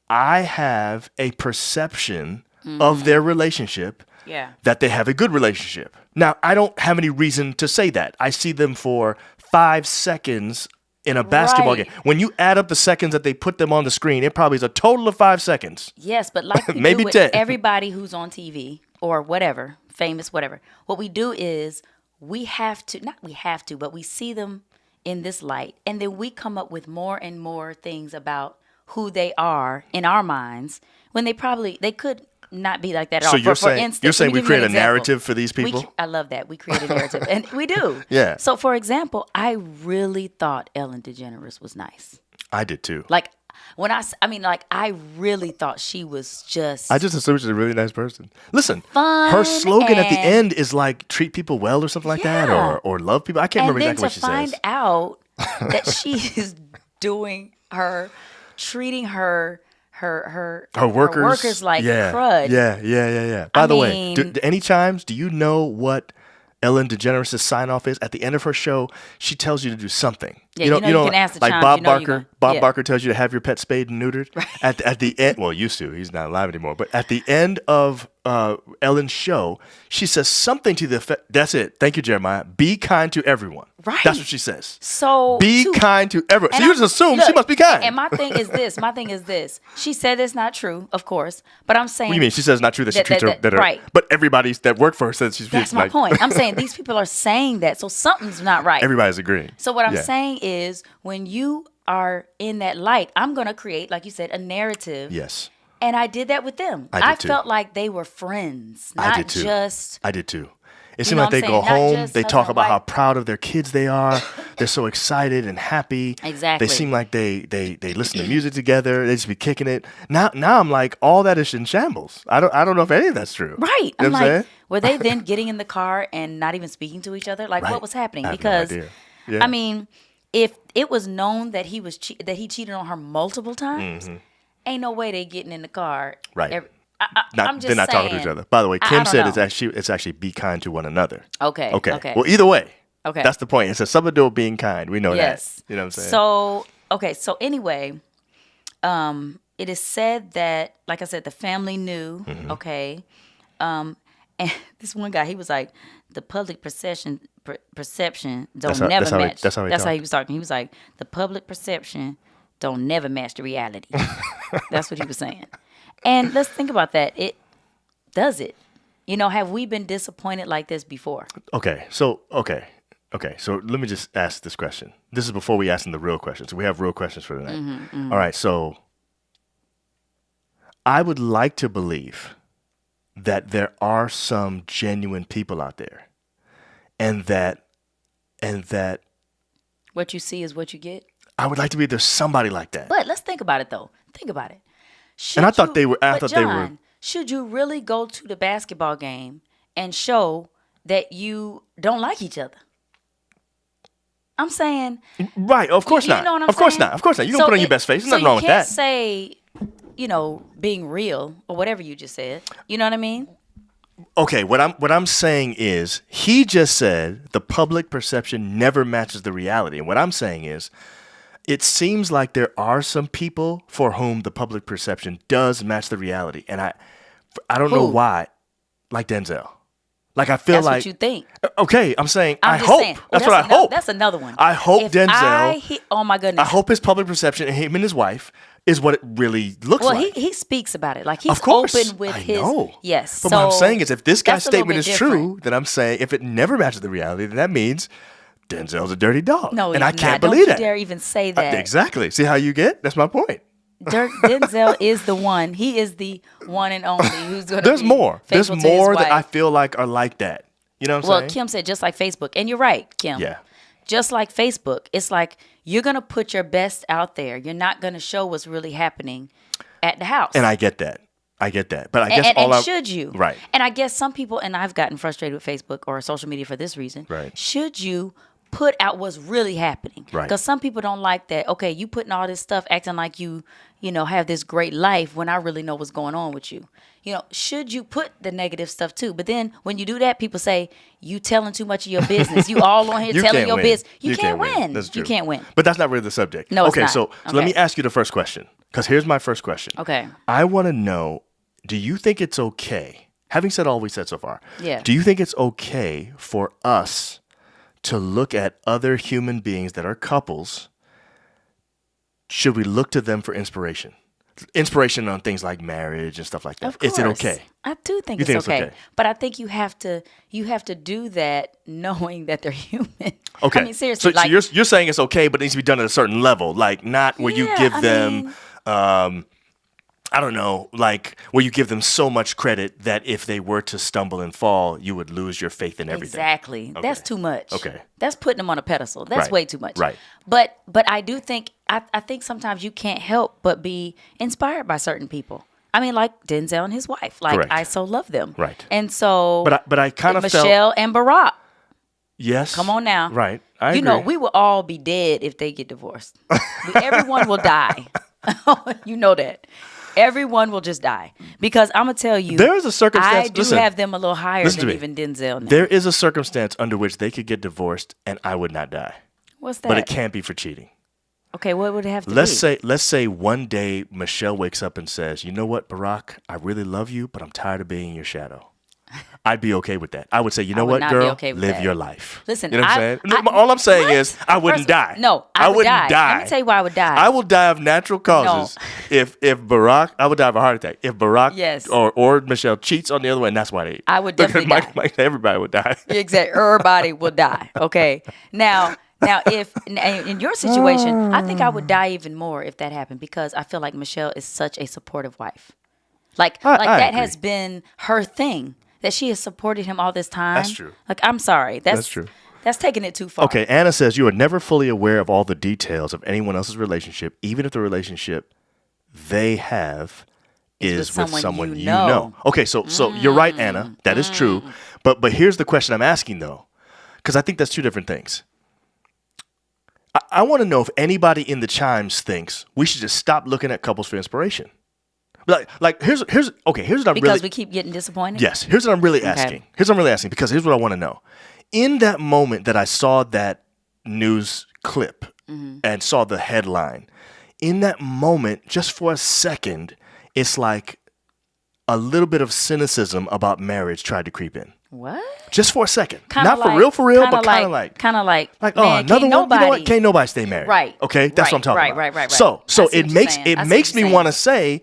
[SPEAKER 2] I have a perception of their relationship that they have a good relationship. Now, I don't have any reason to say that. I see them for 5 seconds in a basketball game. When you add up the seconds that they put them on the screen, it probably is a total of 5 seconds.
[SPEAKER 3] Yes, but like we
[SPEAKER 2] maybe
[SPEAKER 3] do with
[SPEAKER 2] 10.
[SPEAKER 3] everybody who's on TV or whatever, famous, whatever, what we do is we see them in this light, and then we come up with more and more things about who they are in our minds when they could not be like that at all. For instance,
[SPEAKER 2] you're saying we create a
[SPEAKER 3] example.
[SPEAKER 2] narrative for these people?
[SPEAKER 3] I love that. We create a narrative, and we do.
[SPEAKER 2] Yeah.
[SPEAKER 3] So, for example, I really thought Ellen DeGeneres was nice.
[SPEAKER 2] I did too.
[SPEAKER 3] Like, I really thought she was just...
[SPEAKER 2] I just assumed she's a really nice person. Listen,
[SPEAKER 3] fun
[SPEAKER 2] her slogan at the end is like, treat people well or something like that, or love people. I can't remember exactly what she says.
[SPEAKER 3] And then to find out that she is treating her workers like crud.
[SPEAKER 2] Yeah. By the way, do you know what Ellen DeGeneres' sign off is? At the end of her show, she tells you to do something.
[SPEAKER 3] Yeah, you can ask the
[SPEAKER 2] like
[SPEAKER 3] chimes,
[SPEAKER 2] Bob Barker tells you to have your pet spayed and neutered. Right. At the end, well, used to. He's not alive anymore. But at the end of Ellen's show, she says something to the effect. That's it. Thank you, Jeremiah. Be kind to everyone.
[SPEAKER 3] Right.
[SPEAKER 2] That's what she says.
[SPEAKER 3] So
[SPEAKER 2] be kind to everyone. So you just assume she must be kind.
[SPEAKER 3] And my thing is this. She said it's not true, of course. But I'm saying.
[SPEAKER 2] What do you mean? She says it's not true that she treats her better.
[SPEAKER 3] Right.
[SPEAKER 2] But everybody that worked for her says she's
[SPEAKER 3] That's my point. I'm saying these people are saying that, so something's not right.
[SPEAKER 2] Everybody's agreeing.
[SPEAKER 3] So what I'm saying is, when you are in that light, I'm going to create, like you said, a narrative.
[SPEAKER 2] Yes.
[SPEAKER 3] And I did that with them. I felt like they were friends, not just...
[SPEAKER 2] I did too. It seemed like they go home, they talk about how proud of their kids they are. They're so excited and happy.
[SPEAKER 3] Exactly.
[SPEAKER 2] They seem like they listen to music together. They just be kicking it. Now I'm like, all that is in shambles. I don't know if any of that's true.
[SPEAKER 3] Right.
[SPEAKER 2] You know
[SPEAKER 3] I'm
[SPEAKER 2] what I'm saying?
[SPEAKER 3] were they then getting in the car and not even speaking to each other? Like, what was happening?
[SPEAKER 2] I have
[SPEAKER 3] Because,
[SPEAKER 2] no idea. Yeah.
[SPEAKER 3] I mean, if it was known that he cheated on her multiple times, ain't no way they getting in the car.
[SPEAKER 2] Right.
[SPEAKER 3] I'm just
[SPEAKER 2] they're not talking to each other. By the way, Kim said it's actually be kind to one another.
[SPEAKER 3] Okay.
[SPEAKER 2] Well, either way.
[SPEAKER 3] Okay.
[SPEAKER 2] That's the point. It's a something to do with being kind. We know
[SPEAKER 3] yes.
[SPEAKER 2] that. You know what I'm saying?
[SPEAKER 3] So anyway, it is said that, like I said, the family knew, okay. And this one guy, he was like, the public perception don't never match.
[SPEAKER 2] That's how
[SPEAKER 3] he was talking. He was like, the public perception don't never match the reality. That's what he was saying. And let's think about that. Does it? You know, have we been disappointed like this before?
[SPEAKER 2] Okay. So let me just ask this question. This is before we ask them the real questions. We have real questions for tonight. All right. So I would like to believe that there are some genuine people out there, and that
[SPEAKER 3] what you see is what you get.
[SPEAKER 2] I would like to believe there's somebody like that.
[SPEAKER 3] But let's think about it, though. Think about it.
[SPEAKER 2] I thought they were.
[SPEAKER 3] Should you really go to the basketball game and show that you don't like each other? I'm saying.
[SPEAKER 2] Right. Of course not.
[SPEAKER 3] You know what I'm
[SPEAKER 2] of course
[SPEAKER 3] saying?
[SPEAKER 2] not. Of course not. You don't put on your best face. There's nothing wrong with that.
[SPEAKER 3] So you can't say, being real or whatever you just said. You know what I mean?
[SPEAKER 2] Okay. What I'm saying is, he just said the public perception never matches the reality, and what I'm saying is, it seems like there are some people for whom the public perception does match the reality, and I don't know why, like Denzel. Like, I feel
[SPEAKER 3] that's
[SPEAKER 2] like
[SPEAKER 3] what you think.
[SPEAKER 2] Okay, I'm saying
[SPEAKER 3] I'm
[SPEAKER 2] I
[SPEAKER 3] just
[SPEAKER 2] hope.
[SPEAKER 3] saying.
[SPEAKER 2] That's what I hope.
[SPEAKER 3] That's another one.
[SPEAKER 2] I hope Denzel.
[SPEAKER 3] Oh my goodness.
[SPEAKER 2] I hope his public perception and him and his wife is what it really looks like.
[SPEAKER 3] Well, he speaks about it. Like, he's
[SPEAKER 2] of course,
[SPEAKER 3] open with
[SPEAKER 2] I know.
[SPEAKER 3] Yes.
[SPEAKER 2] But what I'm saying is, if this guy's statement is
[SPEAKER 3] different.
[SPEAKER 2] true, then I'm saying if it never matches the reality, then that means Denzel's a dirty dog.
[SPEAKER 3] No,
[SPEAKER 2] and I can't
[SPEAKER 3] Don't
[SPEAKER 2] believe
[SPEAKER 3] you
[SPEAKER 2] that.
[SPEAKER 3] dare even say that.
[SPEAKER 2] Exactly. See how you get? That's my point.
[SPEAKER 3] Denzel is the one. He is the one and only who's going to
[SPEAKER 2] There's more. There's more that I feel like are like that. You know what I'm saying?
[SPEAKER 3] Well, Kim said just like Facebook. And you're right, Kim.
[SPEAKER 2] Yeah.
[SPEAKER 3] Just like Facebook. It's like you're going to put your best out there. You're not going to show what's really happening at the house.
[SPEAKER 2] And I get that. But I guess
[SPEAKER 3] and should you?
[SPEAKER 2] Right.
[SPEAKER 3] And I guess some people, and I've gotten frustrated with Facebook or social media for this reason.
[SPEAKER 2] Right.
[SPEAKER 3] Should you put out what's really happening?
[SPEAKER 2] Right.
[SPEAKER 3] Because some people don't like that. Okay, you putting all this stuff, acting like you have this great life when I really know what's going on with you. Should you put the negative stuff too? But then when you do that, people say you telling too much of your business. You all on here telling your business. You can't win.
[SPEAKER 2] That's true.
[SPEAKER 3] You can't win.
[SPEAKER 2] But that's not really the subject.
[SPEAKER 3] No, it's
[SPEAKER 2] okay,
[SPEAKER 3] not.
[SPEAKER 2] so let me ask you the first question. Because here's my first question.
[SPEAKER 3] Okay.
[SPEAKER 2] I want to know, do you think it's okay, having said all we said so far,
[SPEAKER 3] Yeah.
[SPEAKER 2] do you think it's okay for us to look at other human beings that are couples? Should we look to them for inspiration? Inspiration on things like marriage and stuff like that.
[SPEAKER 3] Of course.
[SPEAKER 2] Is it okay?
[SPEAKER 3] I do think
[SPEAKER 2] You
[SPEAKER 3] it's
[SPEAKER 2] think
[SPEAKER 3] okay.
[SPEAKER 2] it's okay?
[SPEAKER 3] But I think you have to do that knowing that they're human.
[SPEAKER 2] Okay.
[SPEAKER 3] I mean, seriously.
[SPEAKER 2] So you're saying it's okay, but it needs to be done at a certain level, like not where you give them, I don't know, like where you give them so much credit that if they were to stumble and fall, you would lose your faith in everything.
[SPEAKER 3] Exactly.
[SPEAKER 2] Okay.
[SPEAKER 3] That's too much.
[SPEAKER 2] Okay.
[SPEAKER 3] That's putting them on a pedestal. That's
[SPEAKER 2] Right.
[SPEAKER 3] way too much.
[SPEAKER 2] Right.
[SPEAKER 3] But I do think I think sometimes you can't help but be inspired by certain people. I mean, like Denzel and his wife. Like
[SPEAKER 2] Correct.
[SPEAKER 3] I so love them.
[SPEAKER 2] Right.
[SPEAKER 3] And so
[SPEAKER 2] But I kind of felt
[SPEAKER 3] Michelle and Barack.
[SPEAKER 2] yes.
[SPEAKER 3] Come on now.
[SPEAKER 2] Right. I agree.
[SPEAKER 3] We will all be dead if they get divorced. Everyone will die. You know that. Everyone will just die. Because I'm going to tell you,
[SPEAKER 2] There is a circumstance.
[SPEAKER 3] I do
[SPEAKER 2] listen,
[SPEAKER 3] have them a little higher
[SPEAKER 2] listen to
[SPEAKER 3] than
[SPEAKER 2] me.
[SPEAKER 3] even Denzel now.
[SPEAKER 2] There is a circumstance under which they could get divorced and I would not die.
[SPEAKER 3] What's that?
[SPEAKER 2] But it can't be for cheating.
[SPEAKER 3] Okay, what would it have to
[SPEAKER 2] Let's say one day Michelle wakes up and says, "You know what, Barack? I really love you, but I'm tired of being your shadow." I'd be okay with that. I would say, "You know
[SPEAKER 3] would
[SPEAKER 2] what,
[SPEAKER 3] not be
[SPEAKER 2] girl?
[SPEAKER 3] okay with
[SPEAKER 2] Live
[SPEAKER 3] that.
[SPEAKER 2] your life."
[SPEAKER 3] Listen,
[SPEAKER 2] you know what I'm saying?
[SPEAKER 3] I-
[SPEAKER 2] All I'm saying
[SPEAKER 3] what?
[SPEAKER 2] is, I wouldn't
[SPEAKER 3] First-
[SPEAKER 2] die.
[SPEAKER 3] No, I would
[SPEAKER 2] wouldn't die.
[SPEAKER 3] Let me tell you why I would die.
[SPEAKER 2] I will die of natural causes if Barack. I would die of a heart attack if Barack
[SPEAKER 3] Yes.
[SPEAKER 2] or Michelle cheats on the other one. That's why they.
[SPEAKER 3] I would
[SPEAKER 2] because
[SPEAKER 3] definitely die.
[SPEAKER 2] everybody would die.
[SPEAKER 3] Exactly. Everybody will die. Okay. Now, if in your situation, I think I would die even more if that happened because I feel like Michelle is such a supportive wife. Like
[SPEAKER 2] I
[SPEAKER 3] that
[SPEAKER 2] agree.
[SPEAKER 3] has been her thing. That she has supported him all this time.
[SPEAKER 2] That's true.
[SPEAKER 3] Like, I'm sorry. That's
[SPEAKER 2] true.
[SPEAKER 3] That's taking it too far.
[SPEAKER 2] Okay, Anna says you are never fully aware of all the details of anyone else's relationship, even if the relationship they have is with someone you know. Okay, so you're right, Anna. That is true. But here's the question I'm asking though, because I think that's two different things. I want to know if anybody in the Chimes thinks we should just stop looking at couples for inspiration. Like here's what I'm
[SPEAKER 3] Because we keep getting disappointed?
[SPEAKER 2] Yes. Here's what I'm really asking. Because here's what I want to know. In that moment that I saw that news clip and saw the headline, in that moment, just for a second, it's like a little bit of cynicism about marriage tried to creep in.
[SPEAKER 3] What?
[SPEAKER 2] Just for a second.
[SPEAKER 3] Kinda
[SPEAKER 2] Not
[SPEAKER 3] like-
[SPEAKER 2] for real, but
[SPEAKER 3] kinda
[SPEAKER 2] kind of like,
[SPEAKER 3] man,
[SPEAKER 2] oh, another
[SPEAKER 3] can't
[SPEAKER 2] one.
[SPEAKER 3] nobody,
[SPEAKER 2] You know what? Can't nobody stay married.
[SPEAKER 3] Right.
[SPEAKER 2] Okay, that's what I'm talking
[SPEAKER 3] right,
[SPEAKER 2] about.
[SPEAKER 3] right.
[SPEAKER 2] So
[SPEAKER 3] I see
[SPEAKER 2] it
[SPEAKER 3] what
[SPEAKER 2] makes
[SPEAKER 3] you're saying. I see
[SPEAKER 2] makes
[SPEAKER 3] what
[SPEAKER 2] me
[SPEAKER 3] you're
[SPEAKER 2] want to say,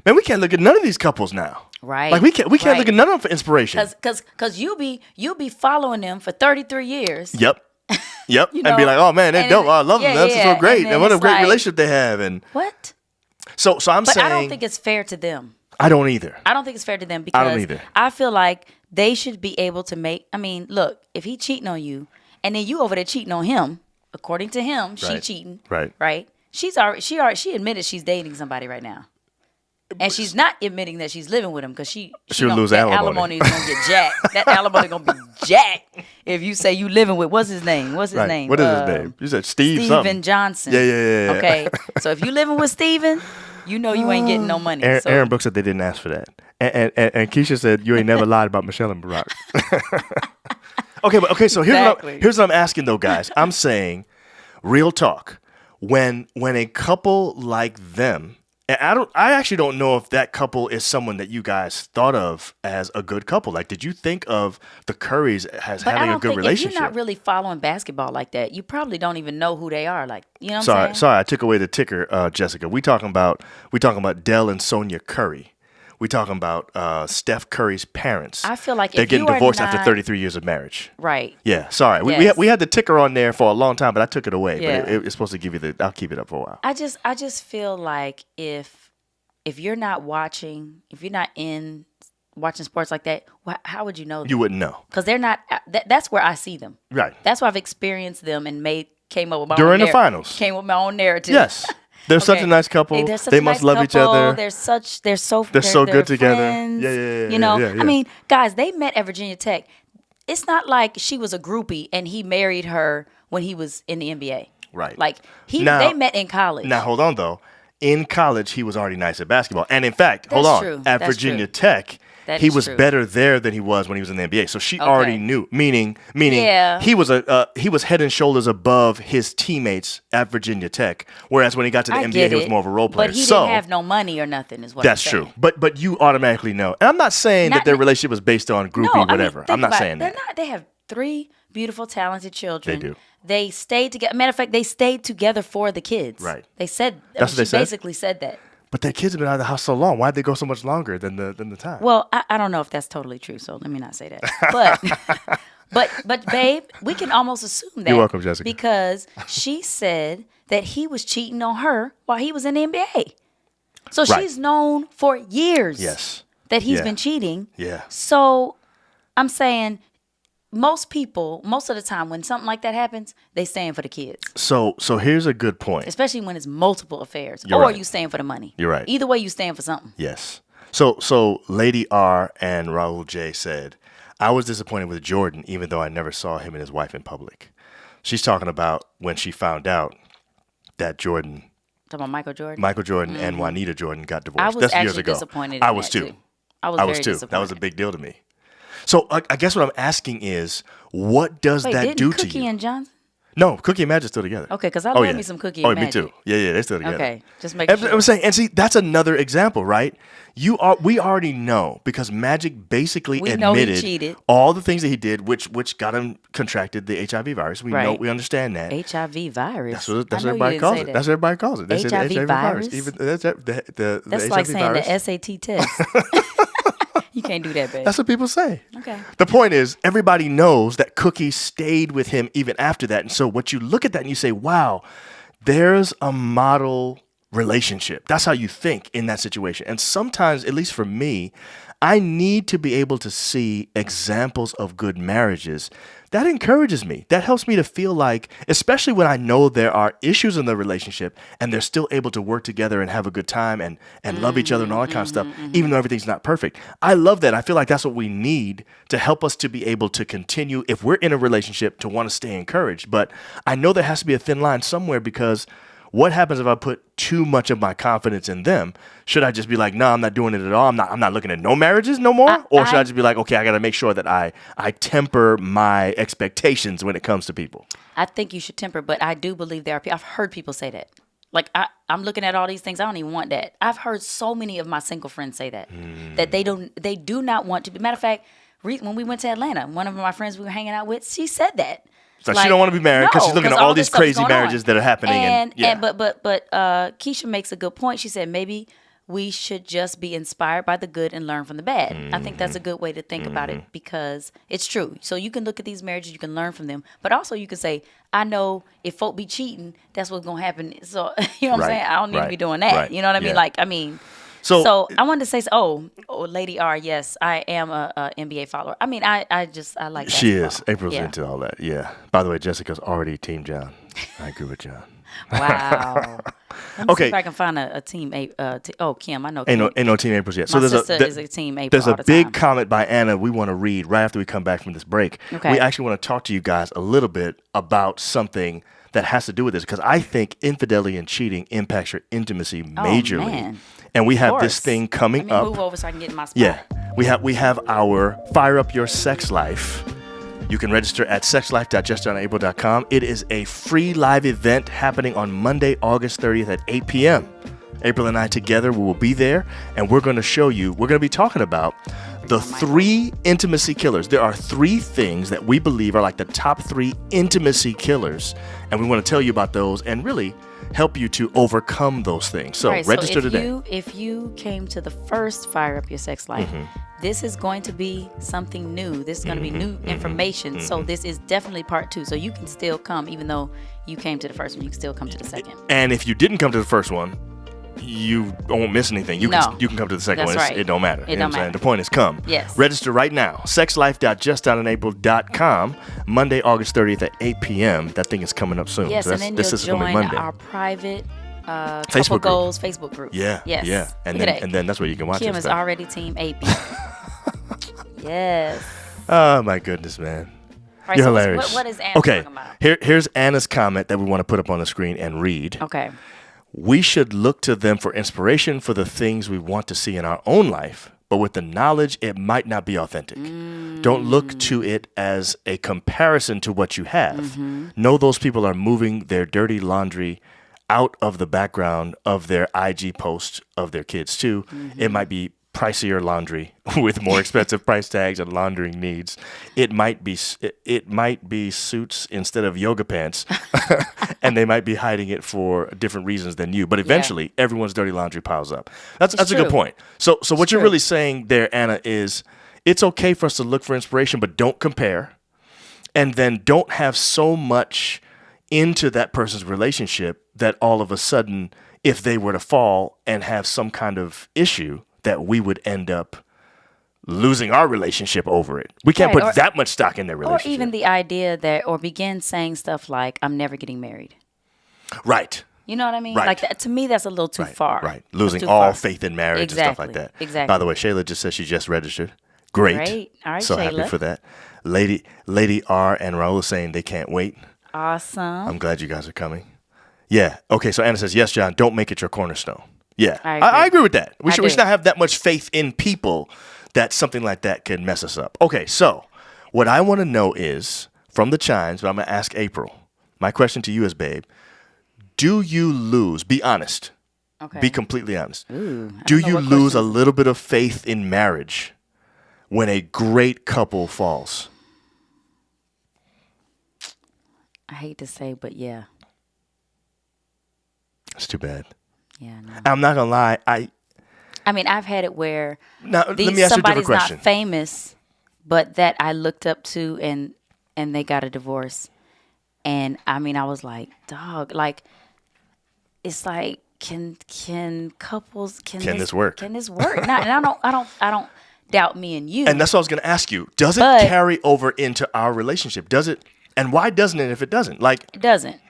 [SPEAKER 2] man, we can't look at none of these couples now.
[SPEAKER 3] Right.
[SPEAKER 2] Like we can't look
[SPEAKER 3] right.
[SPEAKER 2] at none of them for inspiration.
[SPEAKER 3] Cause you be following them for 33 years.
[SPEAKER 2] Yep.
[SPEAKER 3] You
[SPEAKER 2] And be
[SPEAKER 3] know,
[SPEAKER 2] like, oh man, they
[SPEAKER 3] and
[SPEAKER 2] dope. I love them.
[SPEAKER 3] yeah,
[SPEAKER 2] That's
[SPEAKER 3] yeah,
[SPEAKER 2] so great.
[SPEAKER 3] and then
[SPEAKER 2] And what a
[SPEAKER 3] it's
[SPEAKER 2] great
[SPEAKER 3] like-
[SPEAKER 2] relationship they have. And
[SPEAKER 3] What?
[SPEAKER 2] so I'm
[SPEAKER 3] But
[SPEAKER 2] saying
[SPEAKER 3] I don't think it's fair to them.
[SPEAKER 2] I don't either.
[SPEAKER 3] I don't think it's fair to them because
[SPEAKER 2] either.
[SPEAKER 3] I feel like they should be able to look, if he cheating on you and then you over there cheating on him, according to him, she
[SPEAKER 2] Right.
[SPEAKER 3] cheating.
[SPEAKER 2] Right.
[SPEAKER 3] Right? She admitted she's dating somebody right now. And she's not admitting that she's living with him because she
[SPEAKER 2] She'll
[SPEAKER 3] gonna-
[SPEAKER 2] lose
[SPEAKER 3] that
[SPEAKER 2] alimony.
[SPEAKER 3] alimony is gonna get jacked. That alimony gonna be jacked if you say you living with what's his name? What's his
[SPEAKER 2] Right.
[SPEAKER 3] name?
[SPEAKER 2] What is his name? You said Steve
[SPEAKER 3] Steven
[SPEAKER 2] something.
[SPEAKER 3] Johnson.
[SPEAKER 2] Yeah.
[SPEAKER 3] Okay. So if you living with Steven, you know you ain't getting no money. So
[SPEAKER 2] Aaron Brooks said they didn't ask for that. And Keisha said you ain't never lied about Michelle and Barack. Okay, so
[SPEAKER 3] Exactly.
[SPEAKER 2] here's what I'm asking though, guys. I'm saying, real talk. When a couple like them, and I actually don't know if that couple is someone that you guys thought of as a good couple. Like, did you think of the Currys as
[SPEAKER 3] But I
[SPEAKER 2] having a
[SPEAKER 3] don't
[SPEAKER 2] good
[SPEAKER 3] think
[SPEAKER 2] relationship?
[SPEAKER 3] if you're not really following basketball like that, you probably don't even know who they are. Like, you know what I'm saying?
[SPEAKER 2] Sorry, I took away the ticker, Jessica. We talking about Dell and Sonya Curry. We talking about Steph Curry's parents.
[SPEAKER 3] I feel like
[SPEAKER 2] they're
[SPEAKER 3] if
[SPEAKER 2] getting
[SPEAKER 3] you are
[SPEAKER 2] divorced after
[SPEAKER 3] not-
[SPEAKER 2] 33 years of marriage.
[SPEAKER 3] Right.
[SPEAKER 2] Yeah, sorry.
[SPEAKER 3] Yes.
[SPEAKER 2] We had the ticker on there for a long time, but I took it away.
[SPEAKER 3] Yeah.
[SPEAKER 2] But it's supposed to give you the. I'll keep it up for a while.
[SPEAKER 3] I just feel like if you're not watching, if you're not in watching sports like that, how would you know?
[SPEAKER 2] You wouldn't know.
[SPEAKER 3] Because they're not. That's where I see them.
[SPEAKER 2] Right.
[SPEAKER 3] That's why I've experienced them and came up with my
[SPEAKER 2] During
[SPEAKER 3] own
[SPEAKER 2] the finals.
[SPEAKER 3] Came with my own narrative.
[SPEAKER 2] Yes. They're such a nice couple.
[SPEAKER 3] They're such
[SPEAKER 2] They
[SPEAKER 3] a
[SPEAKER 2] must
[SPEAKER 3] nice
[SPEAKER 2] love each
[SPEAKER 3] couple.
[SPEAKER 2] other.
[SPEAKER 3] They're so
[SPEAKER 2] so good together.
[SPEAKER 3] friends.
[SPEAKER 2] Yeah.
[SPEAKER 3] You know,
[SPEAKER 2] yeah.
[SPEAKER 3] I mean, guys, they met at Virginia Tech. It's not like she was a groupie and he married her when he was in the NBA.
[SPEAKER 2] Right.
[SPEAKER 3] Like
[SPEAKER 2] Now-
[SPEAKER 3] they met in college.
[SPEAKER 2] Now, hold on, though. In college, he was already nice at basketball. And in fact,
[SPEAKER 3] That's
[SPEAKER 2] hold on,
[SPEAKER 3] true.
[SPEAKER 2] at
[SPEAKER 3] That's
[SPEAKER 2] Virginia
[SPEAKER 3] true.
[SPEAKER 2] Tech,
[SPEAKER 3] That
[SPEAKER 2] he
[SPEAKER 3] is
[SPEAKER 2] was
[SPEAKER 3] true.
[SPEAKER 2] better there than he was when he was in the NBA. So she already knew, meaning
[SPEAKER 3] Yeah.
[SPEAKER 2] he was head and shoulders above his teammates at Virginia Tech. Whereas when he got to the
[SPEAKER 3] I
[SPEAKER 2] NBA,
[SPEAKER 3] get
[SPEAKER 2] he was
[SPEAKER 3] it,
[SPEAKER 2] more of a role player.
[SPEAKER 3] But he
[SPEAKER 2] so
[SPEAKER 3] didn't have no money or nothing, is what
[SPEAKER 2] that's
[SPEAKER 3] I'm
[SPEAKER 2] true.
[SPEAKER 3] saying.
[SPEAKER 2] But you automatically know. And I'm not saying that
[SPEAKER 3] Not-
[SPEAKER 2] their relationship was based on groupie,
[SPEAKER 3] No,
[SPEAKER 2] whatever.
[SPEAKER 3] think
[SPEAKER 2] I'm not
[SPEAKER 3] about
[SPEAKER 2] saying
[SPEAKER 3] it.
[SPEAKER 2] that.
[SPEAKER 3] They have 3 beautiful, talented children.
[SPEAKER 2] They do.
[SPEAKER 3] They stayed together. Matter of fact, they stayed together for the kids.
[SPEAKER 2] Right.
[SPEAKER 3] They said.
[SPEAKER 2] That's what they
[SPEAKER 3] she
[SPEAKER 2] said?
[SPEAKER 3] basically said that.
[SPEAKER 2] But their kids have been out of the house so long. Why'd they go so much longer than the time?
[SPEAKER 3] Well, I don't know if that's totally true, so let me not say that. But babe, we can almost assume that.
[SPEAKER 2] You're welcome, Jessica.
[SPEAKER 3] Because she said that he was cheating on her while he was in the NBA. So
[SPEAKER 2] Right.
[SPEAKER 3] she's known for years
[SPEAKER 2] Yes.
[SPEAKER 3] that he's
[SPEAKER 2] Yeah.
[SPEAKER 3] been cheating.
[SPEAKER 2] Yeah.
[SPEAKER 3] So I'm saying most people, most of the time when something like that happens, they staying for the kids.
[SPEAKER 2] So here's a good point.
[SPEAKER 3] Especially when it's multiple affairs.
[SPEAKER 2] You're
[SPEAKER 3] or
[SPEAKER 2] right.
[SPEAKER 3] you staying for the money.
[SPEAKER 2] You're right.
[SPEAKER 3] Either way, you staying for something.
[SPEAKER 2] Yes. So Lady R and Raul J said, I was disappointed with Jordan, even though I never saw him and his wife in public. She's talking about when she found out that
[SPEAKER 3] Talking about Michael Jordan?
[SPEAKER 2] and Juanita Jordan got divorced.
[SPEAKER 3] I was
[SPEAKER 2] That's years
[SPEAKER 3] actually
[SPEAKER 2] ago.
[SPEAKER 3] disappointed in
[SPEAKER 2] I was
[SPEAKER 3] that,
[SPEAKER 2] too.
[SPEAKER 3] too. I was
[SPEAKER 2] I was
[SPEAKER 3] very
[SPEAKER 2] too.
[SPEAKER 3] disappointed.
[SPEAKER 2] That was a big deal to me. So I guess what I'm asking is, what does
[SPEAKER 3] Wait,
[SPEAKER 2] that
[SPEAKER 3] didn't
[SPEAKER 2] do
[SPEAKER 3] Cookie
[SPEAKER 2] to you?
[SPEAKER 3] and Johnson?
[SPEAKER 2] No, Cookie and Magic's still together.
[SPEAKER 3] Okay, because I
[SPEAKER 2] Oh,
[SPEAKER 3] love
[SPEAKER 2] yeah.
[SPEAKER 3] me some Cookie and
[SPEAKER 2] Oh,
[SPEAKER 3] Magic.
[SPEAKER 2] me too. Yeah, they're still together.
[SPEAKER 3] Okay, just making
[SPEAKER 2] And
[SPEAKER 3] sure.
[SPEAKER 2] I'm saying, and see, that's another example, right? We already know because Magic basically
[SPEAKER 3] We know he
[SPEAKER 2] admitted
[SPEAKER 3] cheated.
[SPEAKER 2] all the things that he did, which got him contracted the HIV virus. We know,
[SPEAKER 3] Right.
[SPEAKER 2] we understand that.
[SPEAKER 3] HIV virus.
[SPEAKER 2] That's what
[SPEAKER 3] I know you
[SPEAKER 2] everybody
[SPEAKER 3] didn't
[SPEAKER 2] calls
[SPEAKER 3] say
[SPEAKER 2] it.
[SPEAKER 3] that.
[SPEAKER 2] That's what everybody calls it. They say the
[SPEAKER 3] HIV
[SPEAKER 2] HIV virus.
[SPEAKER 3] virus?
[SPEAKER 2] Even the
[SPEAKER 3] That's
[SPEAKER 2] HIV
[SPEAKER 3] like saying
[SPEAKER 2] virus.
[SPEAKER 3] the SAT test. You can't do that, babe.
[SPEAKER 2] That's what people say.
[SPEAKER 3] Okay.
[SPEAKER 2] The point is, everybody knows that Cookie stayed with him even after that. And so what you look at that and you say, wow, there's a model relationship. That's how you think in that situation. And sometimes, at least for me, I need to be able to see examples of good marriages. That encourages me. That helps me to feel like, especially when I know there are issues in the relationship and they're still able to work together and have a good time and love each other and all that kind of stuff, even though everything's not perfect. I love that. I feel like that's what we need to help us to be able to continue, if we're in a relationship, to want to stay encouraged. But I know there has to be a thin line somewhere, because what happens if I put too much of my confidence in them? Should I just be like, no, I'm not doing it at all. I'm not looking at no marriages no more? Or should I just be like, okay, I got to make sure that I temper my expectations when it comes to people?
[SPEAKER 3] I think you should temper, but I do believe there are people. I've heard people say that. Like, I'm looking at all these things. I don't even want that. I've heard so many of my single friends say that. That they do not want to be. Matter of fact, when we went to Atlanta, one of my friends we were hanging out with, she said that.
[SPEAKER 2] So she don't want to be married because she's looking at all
[SPEAKER 3] this
[SPEAKER 2] these
[SPEAKER 3] stuff is
[SPEAKER 2] crazy
[SPEAKER 3] going
[SPEAKER 2] marriages
[SPEAKER 3] on.
[SPEAKER 2] that are happening.
[SPEAKER 3] But Keisha makes a good point. She said maybe we should just be inspired by the good and learn from the bad. I think that's a good way to think about it, because it's true. So you can look at these marriages, you can learn from them, but also you can say, I know if folk be cheating, that's what's gonna happen. So you know what I'm saying? I don't need to be doing that.
[SPEAKER 2] Right.
[SPEAKER 3] You know what I mean?
[SPEAKER 2] Yeah.
[SPEAKER 3] Like, I mean. So I wanted to say, Lady R, yes, I am a NBA follower. I mean, I like that.
[SPEAKER 2] She is. April's into all that. Yeah. By the way, Jessica's already Team John. I agree with John.
[SPEAKER 3] Wow. Let me
[SPEAKER 2] Okay.
[SPEAKER 3] see if I can find a team. Kim, I know. Kim.
[SPEAKER 2] Ain't no Team April's yet.
[SPEAKER 3] My sister is a Team April.
[SPEAKER 2] There's
[SPEAKER 3] all
[SPEAKER 2] a
[SPEAKER 3] the
[SPEAKER 2] big
[SPEAKER 3] time.
[SPEAKER 2] comment by Anna we want to read right after we come back from this break.
[SPEAKER 3] Okay.
[SPEAKER 2] We actually want to talk to you guys a little bit about something that has to do with this, because I think infidelity and cheating impacts your intimacy majorly.
[SPEAKER 3] man.
[SPEAKER 2] And we have
[SPEAKER 3] course.
[SPEAKER 2] this thing coming
[SPEAKER 3] Let me
[SPEAKER 2] up.
[SPEAKER 3] move over so I can get in my spot.
[SPEAKER 2] Yeah, we have our Fire Up Your Sex Life. You can register at sexlife.justjohnapril.com. It is a free live event happening on Monday, August 30th at 8 p.m. April and I together, we will be there, and we're going to be talking about the 3 intimacy killers. There are 3 things that we believe are like the top 3 intimacy killers, and we want to tell you about those and really help you to overcome those things. So
[SPEAKER 3] Right,
[SPEAKER 2] register
[SPEAKER 3] so
[SPEAKER 2] today.
[SPEAKER 3] If you came to the first Fire Up Your Sex Life, this is going to be something new. This is going to be new information. So this is definitely part 2. So you can still come, even though you came to the first one. You can still come to the second.
[SPEAKER 2] And if you didn't come to the first one, you won't miss anything. You can come to the second
[SPEAKER 3] That's
[SPEAKER 2] one.
[SPEAKER 3] right.
[SPEAKER 2] It don't matter.
[SPEAKER 3] It
[SPEAKER 2] You know
[SPEAKER 3] don't
[SPEAKER 2] what I'm saying?
[SPEAKER 3] matter.
[SPEAKER 2] The point is come.
[SPEAKER 3] Yes.
[SPEAKER 2] Register right now. Sexlife.justjohnapril.com. Monday, August 30th at 8 p.m. That thing is coming up soon.
[SPEAKER 3] Yes,
[SPEAKER 2] So
[SPEAKER 3] and then
[SPEAKER 2] this
[SPEAKER 3] you'll
[SPEAKER 2] is gonna be
[SPEAKER 3] join
[SPEAKER 2] Monday.
[SPEAKER 3] our private Couple Goals Facebook group.
[SPEAKER 2] Yeah.
[SPEAKER 3] Yes.
[SPEAKER 2] Yeah. And then that's where you can watch
[SPEAKER 3] Kim
[SPEAKER 2] it.
[SPEAKER 3] is already Team AP. Yes.
[SPEAKER 2] Oh my goodness, man.
[SPEAKER 3] Right,
[SPEAKER 2] You're
[SPEAKER 3] so
[SPEAKER 2] hilarious.
[SPEAKER 3] what is Anna
[SPEAKER 2] okay.
[SPEAKER 3] talking about?
[SPEAKER 2] Here's Anna's comment that we want to put up on the screen and read.
[SPEAKER 3] Okay.
[SPEAKER 2] We should look to them for inspiration for the things we want to see in our own life, but with the knowledge it might not be authentic. Don't look to it as a comparison to what you have. Know those people are moving their dirty laundry out of the background of their IG posts of their kids too. It might be pricier laundry with more expensive price tags and laundering needs. It might be suits instead of yoga pants, and they might be hiding it for different reasons than you. But eventually, everyone's dirty laundry piles up. That's a good point. So what you're really saying there, Anna, is it's okay for us to look for inspiration, but don't compare, and then don't have so much into that person's relationship that all of a sudden, if they were to fall and have some kind of issue, that we would end up losing our relationship over it. We can't put that much stock in their relationship.
[SPEAKER 3] Or even the idea that, or begin saying stuff like, I'm never getting married.
[SPEAKER 2] Right.
[SPEAKER 3] You know what I mean?
[SPEAKER 2] Right.
[SPEAKER 3] Like that, to me, that's a little too far.
[SPEAKER 2] Right. Losing all faith in marriage and stuff like that.
[SPEAKER 3] Exactly.
[SPEAKER 2] By the way, Shayla just said she just registered. Great.
[SPEAKER 3] All right,
[SPEAKER 2] so
[SPEAKER 3] Shayla.
[SPEAKER 2] happy for that. Lady R and Raul are saying they can't wait.
[SPEAKER 3] Awesome.
[SPEAKER 2] I'm glad you guys are coming. Yeah. Okay. So Anna says, yes, John, don't make it your cornerstone. Yeah. I agree with that. We should not have that much faith in people that something like that can mess us up. Okay. So what I want to know is from the chimes, but I'm going to ask April. My question to you is, babe, do you lose? Be honest.
[SPEAKER 3] Okay.
[SPEAKER 2] Be completely honest.
[SPEAKER 3] Ooh,
[SPEAKER 2] do you lose a little bit of faith in marriage when a great couple falls?
[SPEAKER 3] I hate to say, but yeah.
[SPEAKER 2] It's too bad.
[SPEAKER 3] Yeah, no.
[SPEAKER 2] I'm not gonna lie.
[SPEAKER 3] I mean, I've had it where
[SPEAKER 2] let me ask you a different
[SPEAKER 3] somebody's
[SPEAKER 2] question.
[SPEAKER 3] not famous, but that I looked up to, and they got a divorce, and I mean, I was like, dog, like, it's like, can couples this
[SPEAKER 2] work?
[SPEAKER 3] Can this work? Now, and I don't doubt me and you.
[SPEAKER 2] And that's what I was gonna ask you. Does it carry over into our relationship? Does it? And why doesn't it? If it doesn't, like,
[SPEAKER 3] it doesn't.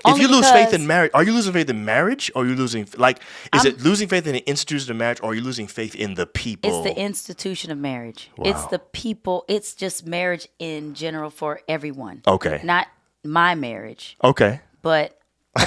[SPEAKER 2] If you lose faith in marriage, are you losing faith in marriage, or are you losing is it losing faith in the institution of marriage, or are you losing faith in the people?
[SPEAKER 3] It's the institution of marriage.
[SPEAKER 2] Wow.
[SPEAKER 3] It's the people. It's just marriage in general for everyone.
[SPEAKER 2] Okay.
[SPEAKER 3] Not my marriage.
[SPEAKER 2] Okay.
[SPEAKER 3] But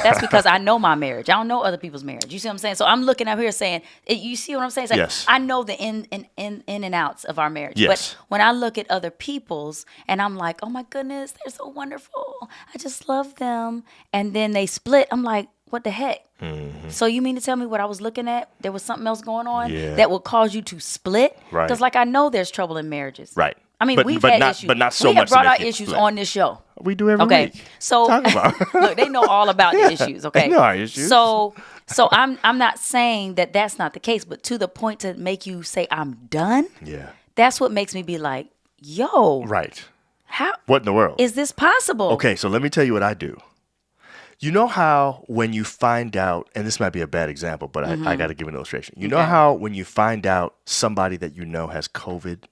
[SPEAKER 3] that's because I know my marriage. I don't know other people's marriage. You see what I'm saying? So I'm looking up here saying, you see what I'm saying? It's like,
[SPEAKER 2] yes.
[SPEAKER 3] I know the in and outs of our marriage.
[SPEAKER 2] Yes.
[SPEAKER 3] But when I look at other people's and I'm like, oh my goodness, they're so wonderful. I just love them. And then they split. I'm like, what the heck? Mm-hmm. So you mean to tell me what I was looking at, there was something else going on that would cause you to split?
[SPEAKER 2] Right.
[SPEAKER 3] Because like I know there's trouble in marriages.
[SPEAKER 2] Right.
[SPEAKER 3] I mean, we've had issues.
[SPEAKER 2] But not so
[SPEAKER 3] we
[SPEAKER 2] much.
[SPEAKER 3] We have brought our issues on this show.
[SPEAKER 2] We do every week.
[SPEAKER 3] So look, they know all about the issues. Okay,
[SPEAKER 2] they know our issues.
[SPEAKER 3] So I'm not saying that that's not the case, but to the point to make you say I'm done.
[SPEAKER 2] Yeah,
[SPEAKER 3] that's what makes me be like, yo,
[SPEAKER 2] right?
[SPEAKER 3] How?
[SPEAKER 2] What in the world
[SPEAKER 3] is this possible?
[SPEAKER 2] Okay, so let me tell you what I do. You know how when you find out, and this might be a bad example, but I got to give an illustration. You know how when you find out somebody that you know has COVID.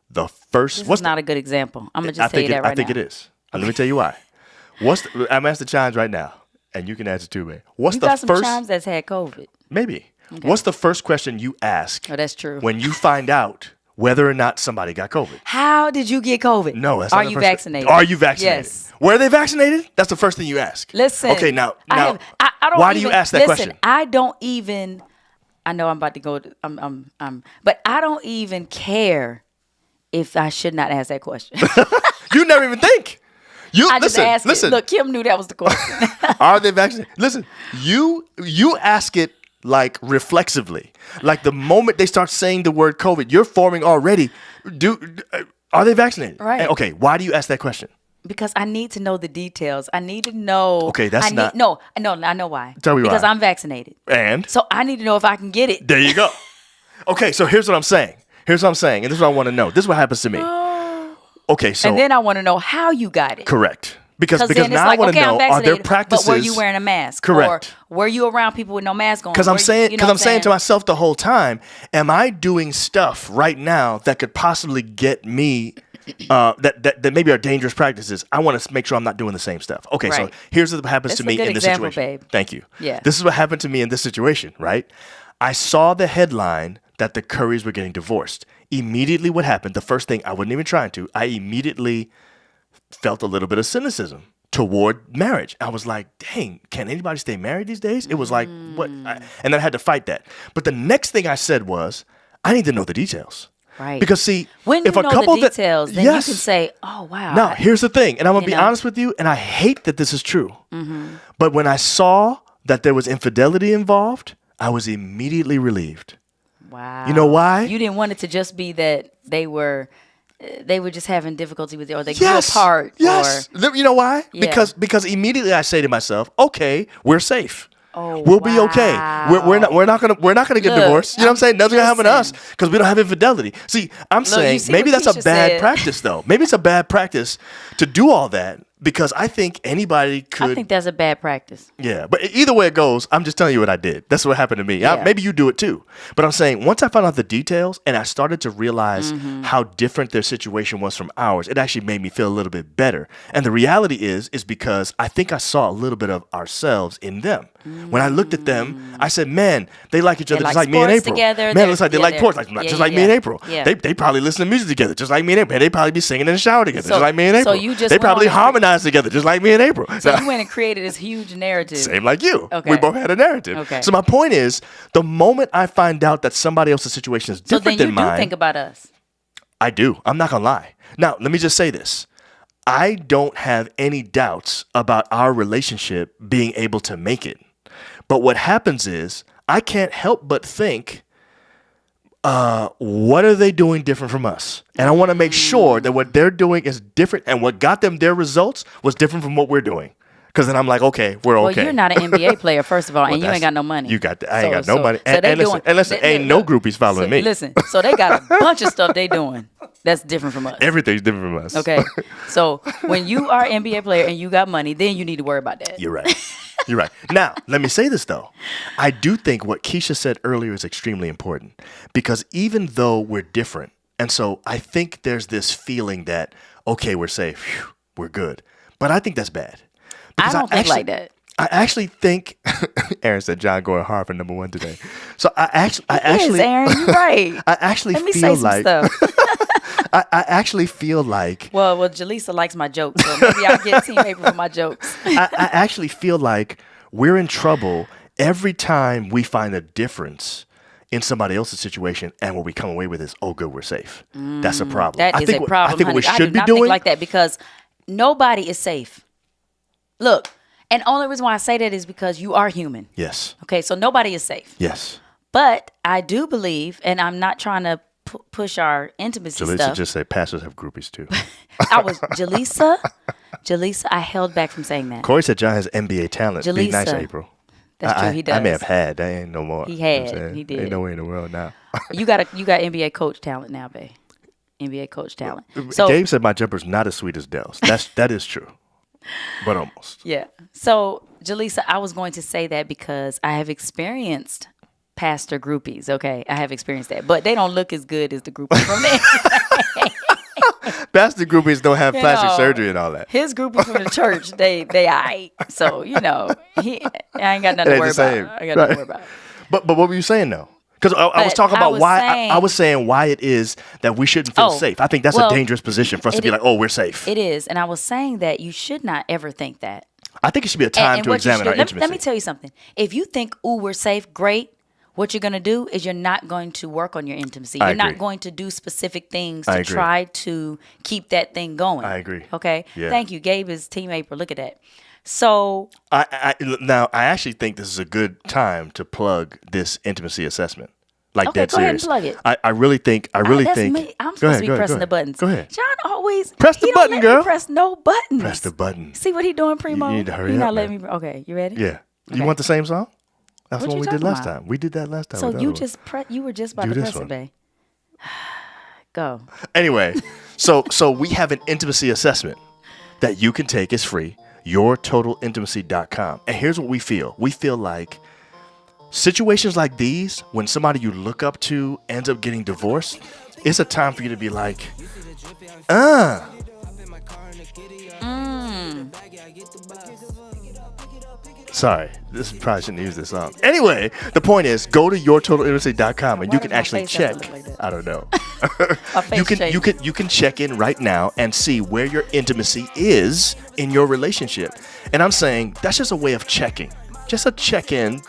[SPEAKER 2] The first,
[SPEAKER 3] this is not a good example. I'm gonna just tell you that right now.
[SPEAKER 2] I think it is. Let me tell you why. I'm asking the chimes right now, and you can answer too, man. What's the first? You got some
[SPEAKER 3] chimes that's had COVID.
[SPEAKER 2] Maybe. Okay. What's the first question you ask?
[SPEAKER 3] Oh, that's true.
[SPEAKER 2] When you find out whether or not somebody got COVID.
[SPEAKER 3] How did you get COVID?
[SPEAKER 2] No, that's not the first.
[SPEAKER 3] Vaccinated?
[SPEAKER 2] Are you vaccinated?
[SPEAKER 3] Yes.
[SPEAKER 2] Were they vaccinated? That's the first thing you ask.
[SPEAKER 3] Listen.
[SPEAKER 2] Okay, now,
[SPEAKER 3] I don't
[SPEAKER 2] why do you ask that question?
[SPEAKER 3] I don't even. I know I'm about to go. But I don't even care. If I should not ask that question.
[SPEAKER 2] You never even think.
[SPEAKER 3] I just asked it. Look, Kim knew that was the question.
[SPEAKER 2] Are they vaccinated? Listen, you ask it like reflexively. Like the moment they start saying the word COVID, you're forming already. Are they vaccinated?
[SPEAKER 3] Right.
[SPEAKER 2] And, okay, why do you ask that question?
[SPEAKER 3] Because I need to know the details. I need to know.
[SPEAKER 2] Okay, that's not.
[SPEAKER 3] No, I know why.
[SPEAKER 2] Tell me why.
[SPEAKER 3] Because I'm vaccinated.
[SPEAKER 2] And?
[SPEAKER 3] So I need to know if I can get it.
[SPEAKER 2] There you go. Okay, so here's what I'm saying. And this is what I want to know. This is what happens to me. Okay, so.
[SPEAKER 3] And then I want to know how you got it.
[SPEAKER 2] Correct. Because now
[SPEAKER 3] like,
[SPEAKER 2] I want to know, are there practices?
[SPEAKER 3] But were you wearing a mask?
[SPEAKER 2] Correct.
[SPEAKER 3] Or were you around people with no mask on?
[SPEAKER 2] Because I'm saying to myself the whole time, am I doing stuff right now that could possibly get me that maybe are dangerous practices, I want to make sure I'm not doing the same stuff. Okay, so
[SPEAKER 3] Right.
[SPEAKER 2] here's what happens
[SPEAKER 3] That's
[SPEAKER 2] to
[SPEAKER 3] a
[SPEAKER 2] me
[SPEAKER 3] good
[SPEAKER 2] in this
[SPEAKER 3] example,
[SPEAKER 2] situation.
[SPEAKER 3] babe.
[SPEAKER 2] Thank you.
[SPEAKER 3] Yeah.
[SPEAKER 2] This is what happened to me in this situation, right? I saw the headline that the Currys were getting divorced. Immediately what happened, the first thing, I wasn't even trying to, I immediately felt a little bit of cynicism toward marriage. I was like, dang, can anybody stay married these days? It was like, what? And I had to fight that. But the next thing I said was, I need to know the details.
[SPEAKER 3] Right.
[SPEAKER 2] Because see,
[SPEAKER 3] when you
[SPEAKER 2] if a
[SPEAKER 3] know
[SPEAKER 2] couple
[SPEAKER 3] the details, then
[SPEAKER 2] yes.
[SPEAKER 3] you can say, "Oh wow."
[SPEAKER 2] Now, here's the thing, and I'm gonna be
[SPEAKER 3] know?
[SPEAKER 2] honest with you, and I hate that this is true. But when I saw that there was infidelity involved, I was immediately relieved.
[SPEAKER 3] Wow.
[SPEAKER 2] You know why?
[SPEAKER 3] You didn't want it to just be that they were just having difficulty with it, or they
[SPEAKER 2] Yes.
[SPEAKER 3] grew apart.
[SPEAKER 2] Yes. You know why?
[SPEAKER 3] Yeah.
[SPEAKER 2] Because immediately I say to myself, okay, we're safe.
[SPEAKER 3] Oh,
[SPEAKER 2] We'll be okay. We're not gonna get
[SPEAKER 3] Look,
[SPEAKER 2] divorced. You know what I'm saying? Nothing's gonna happen to us
[SPEAKER 3] listen.
[SPEAKER 2] because we don't have infidelity. See, I'm saying
[SPEAKER 3] see
[SPEAKER 2] maybe
[SPEAKER 3] what
[SPEAKER 2] that's a
[SPEAKER 3] Keisha
[SPEAKER 2] bad
[SPEAKER 3] said.
[SPEAKER 2] practice though. Maybe it's a bad practice to do all that because I think anybody could.
[SPEAKER 3] I think that's a bad practice.
[SPEAKER 2] Yeah, but either way it goes, I'm just telling you what I did. That's what happened to me.
[SPEAKER 3] Yeah.
[SPEAKER 2] Maybe you do it too. But I'm saying once I found out the details and I started to realize how different their situation was from ours, it actually made me feel a little bit better. And the reality is because I think I saw a little bit of ourselves in them. When I looked at them, I said, man, they like each other
[SPEAKER 3] like
[SPEAKER 2] just like me and
[SPEAKER 3] sports
[SPEAKER 2] April.
[SPEAKER 3] together.
[SPEAKER 2] Man, it
[SPEAKER 3] They're-
[SPEAKER 2] looks like they
[SPEAKER 3] yeah,
[SPEAKER 2] like
[SPEAKER 3] they're-
[SPEAKER 2] sports, like,
[SPEAKER 3] yeah,
[SPEAKER 2] just
[SPEAKER 3] yeah,
[SPEAKER 2] like me and
[SPEAKER 3] yeah.
[SPEAKER 2] April.
[SPEAKER 3] Yeah.
[SPEAKER 2] They probably listen to music together, just like me and April. They probably be singing in the shower together,
[SPEAKER 3] So-
[SPEAKER 2] just like me and
[SPEAKER 3] so
[SPEAKER 2] April.
[SPEAKER 3] you just
[SPEAKER 2] They
[SPEAKER 3] went
[SPEAKER 2] probably
[SPEAKER 3] on and-
[SPEAKER 2] harmonize together, just like me and April.
[SPEAKER 3] So you went and created this huge narrative.
[SPEAKER 2] Same like you.
[SPEAKER 3] Okay.
[SPEAKER 2] We both had a narrative.
[SPEAKER 3] Okay.
[SPEAKER 2] So my point is, the moment I find out that somebody else's situation is
[SPEAKER 3] So
[SPEAKER 2] different
[SPEAKER 3] then you
[SPEAKER 2] than
[SPEAKER 3] do
[SPEAKER 2] mine,
[SPEAKER 3] think about us.
[SPEAKER 2] I do. I'm not gonna lie. Now, let me just say this. I don't have any doubts about our relationship being able to make it. But what happens is, I can't help but think, what are they doing different from us? And I want to make sure that what they're doing is different, and what got them their results was different from what we're doing. Because then I'm like, okay, we're
[SPEAKER 3] Well,
[SPEAKER 2] okay.
[SPEAKER 3] you're not an NBA player, first of all, and you
[SPEAKER 2] that's-
[SPEAKER 3] ain't got no money.
[SPEAKER 2] You got I ain't got no
[SPEAKER 3] So-
[SPEAKER 2] money.
[SPEAKER 3] so
[SPEAKER 2] And,
[SPEAKER 3] they
[SPEAKER 2] and listen,
[SPEAKER 3] doing-
[SPEAKER 2] and listen,
[SPEAKER 3] they-
[SPEAKER 2] ain't no
[SPEAKER 3] look,
[SPEAKER 2] groupies following
[SPEAKER 3] so-
[SPEAKER 2] me.
[SPEAKER 3] Listen, so they got a bunch of stuff they doing that's different from us.
[SPEAKER 2] Everything's different from us.
[SPEAKER 3] Okay, so when you are an NBA player and you got money, then you need to worry about that.
[SPEAKER 2] You're right. You're right. Now, let me say this, though. I do think what Keisha said earlier is extremely important because even though we're different, and so I think there's this feeling that, okay, we're safe, phew, we're good. But I think that's bad.
[SPEAKER 3] I
[SPEAKER 2] Because
[SPEAKER 3] don't think like that.
[SPEAKER 2] I actually think, Aaron said John going hard for #1 today. So I actually,
[SPEAKER 3] Yes, Aaron, you're right.
[SPEAKER 2] I actually
[SPEAKER 3] Let me
[SPEAKER 2] feel
[SPEAKER 3] say some
[SPEAKER 2] like,
[SPEAKER 3] stuff.
[SPEAKER 2] I actually feel like,
[SPEAKER 3] Well, Jaleesa likes my jokes, so maybe I'll get Team April for my jokes.
[SPEAKER 2] I actually feel like we're in trouble every time we find a difference in somebody else's situation, and what we come away with is, oh, good, we're safe. That's a problem.
[SPEAKER 3] That
[SPEAKER 2] I
[SPEAKER 3] is
[SPEAKER 2] think
[SPEAKER 3] a problem,
[SPEAKER 2] I think
[SPEAKER 3] honey.
[SPEAKER 2] what we
[SPEAKER 3] I
[SPEAKER 2] should
[SPEAKER 3] do
[SPEAKER 2] be
[SPEAKER 3] not
[SPEAKER 2] doing,
[SPEAKER 3] think like that because nobody is safe. Look, and only reason why I say that is because you are human.
[SPEAKER 2] yes,
[SPEAKER 3] Okay, so nobody is safe.
[SPEAKER 2] yes.
[SPEAKER 3] But I do believe, and I'm not trying to push our intimacy
[SPEAKER 2] Jalisa
[SPEAKER 3] stuff.
[SPEAKER 2] just say pastors have groupies too.
[SPEAKER 3] Jaleesa, I held back from saying that.
[SPEAKER 2] Corey said John has NBA talent. Be nice,
[SPEAKER 3] Jalisa.
[SPEAKER 2] April.
[SPEAKER 3] That's true, he does.
[SPEAKER 2] I may have had. That ain't no more.
[SPEAKER 3] He
[SPEAKER 2] You know what I'm
[SPEAKER 3] had.
[SPEAKER 2] saying?
[SPEAKER 3] He did.
[SPEAKER 2] Ain't no way in the world now.
[SPEAKER 3] You got NBA coach talent now, babe. NBA coach talent. So
[SPEAKER 2] Gabe said my jumper's not as sweet as Dell's. That is true, but almost.
[SPEAKER 3] yeah. So Jaleesa, I was going to say that because I have experienced pastor groupies. Okay, I have experienced that, but they don't look as good as the groupies from there.
[SPEAKER 2] Pastor groupies don't have
[SPEAKER 3] You
[SPEAKER 2] plastic
[SPEAKER 3] know,
[SPEAKER 2] surgery and all that.
[SPEAKER 3] His groupies from the church, they aight. So I ain't got nothing
[SPEAKER 2] It
[SPEAKER 3] to
[SPEAKER 2] ain't
[SPEAKER 3] worry
[SPEAKER 2] the same.
[SPEAKER 3] about. I got nothing to worry about.
[SPEAKER 2] But what were you saying though? Because I was
[SPEAKER 3] But
[SPEAKER 2] talking
[SPEAKER 3] I
[SPEAKER 2] about
[SPEAKER 3] was
[SPEAKER 2] why
[SPEAKER 3] saying-
[SPEAKER 2] I was saying why it is that we shouldn't feel
[SPEAKER 3] Oh,
[SPEAKER 2] safe. I think that's
[SPEAKER 3] well,
[SPEAKER 2] a dangerous position for us to
[SPEAKER 3] it
[SPEAKER 2] be
[SPEAKER 3] is-
[SPEAKER 2] like, oh, we're safe.
[SPEAKER 3] It is, and I was saying that you should not ever think that.
[SPEAKER 2] I think it should be a time to
[SPEAKER 3] what you
[SPEAKER 2] examine
[SPEAKER 3] should-
[SPEAKER 2] our
[SPEAKER 3] let,
[SPEAKER 2] intimacy.
[SPEAKER 3] let me tell you something. If you think, "Ooh, we're safe," great. What you're gonna do is you're not going to work on your intimacy.
[SPEAKER 2] I
[SPEAKER 3] You're not
[SPEAKER 2] agree.
[SPEAKER 3] going to do specific things
[SPEAKER 2] I
[SPEAKER 3] to
[SPEAKER 2] agree.
[SPEAKER 3] try to keep that thing going.
[SPEAKER 2] I agree.
[SPEAKER 3] Okay.
[SPEAKER 2] Yeah.
[SPEAKER 3] Thank you. Gabe is Team April. Look at that. So
[SPEAKER 2] Now I actually think this is a good time to plug this intimacy assessment. Like
[SPEAKER 3] Okay,
[SPEAKER 2] dead
[SPEAKER 3] go ahead and
[SPEAKER 2] serious.
[SPEAKER 3] plug it.
[SPEAKER 2] I really think.
[SPEAKER 3] that's
[SPEAKER 2] think.
[SPEAKER 3] me. I'm
[SPEAKER 2] Go
[SPEAKER 3] supposed
[SPEAKER 2] ahead,
[SPEAKER 3] to be
[SPEAKER 2] go ahead,
[SPEAKER 3] pressing
[SPEAKER 2] go
[SPEAKER 3] the
[SPEAKER 2] ahead.
[SPEAKER 3] buttons.
[SPEAKER 2] Go ahead.
[SPEAKER 3] John always
[SPEAKER 2] Press the
[SPEAKER 3] he
[SPEAKER 2] button,
[SPEAKER 3] don't let
[SPEAKER 2] girl.
[SPEAKER 3] Me press no buttons.
[SPEAKER 2] Press the button.
[SPEAKER 3] See what he doing, Primo?
[SPEAKER 2] You need to hurry
[SPEAKER 3] He
[SPEAKER 2] up,
[SPEAKER 3] not letting
[SPEAKER 2] man.
[SPEAKER 3] me. Okay, you ready?
[SPEAKER 2] Yeah.
[SPEAKER 3] Okay.
[SPEAKER 2] You want the same song? That's
[SPEAKER 3] What
[SPEAKER 2] what
[SPEAKER 3] you
[SPEAKER 2] we did
[SPEAKER 3] talking
[SPEAKER 2] last
[SPEAKER 3] about?
[SPEAKER 2] time. We did that last time.
[SPEAKER 3] So
[SPEAKER 2] with
[SPEAKER 3] you
[SPEAKER 2] that one.
[SPEAKER 3] just you were just about
[SPEAKER 2] Do
[SPEAKER 3] to
[SPEAKER 2] this
[SPEAKER 3] press
[SPEAKER 2] one.
[SPEAKER 3] it, babe. Go.
[SPEAKER 2] Anyway, so we have an intimacy assessment that you can take. It's free. YourTotalIntimacy.com. And here's what we feel. We feel like situations like these, when somebody you look up to ends up getting divorced, it's a time for you to be like, Sorry, this probably shouldn't use this song. Anyway, the point is, go to yourtotalintimacy.com and you can actually check. I don't know. you can check in right now and see where your intimacy is in your relationship. And I'm saying that's just a way of checking. Just a check-in.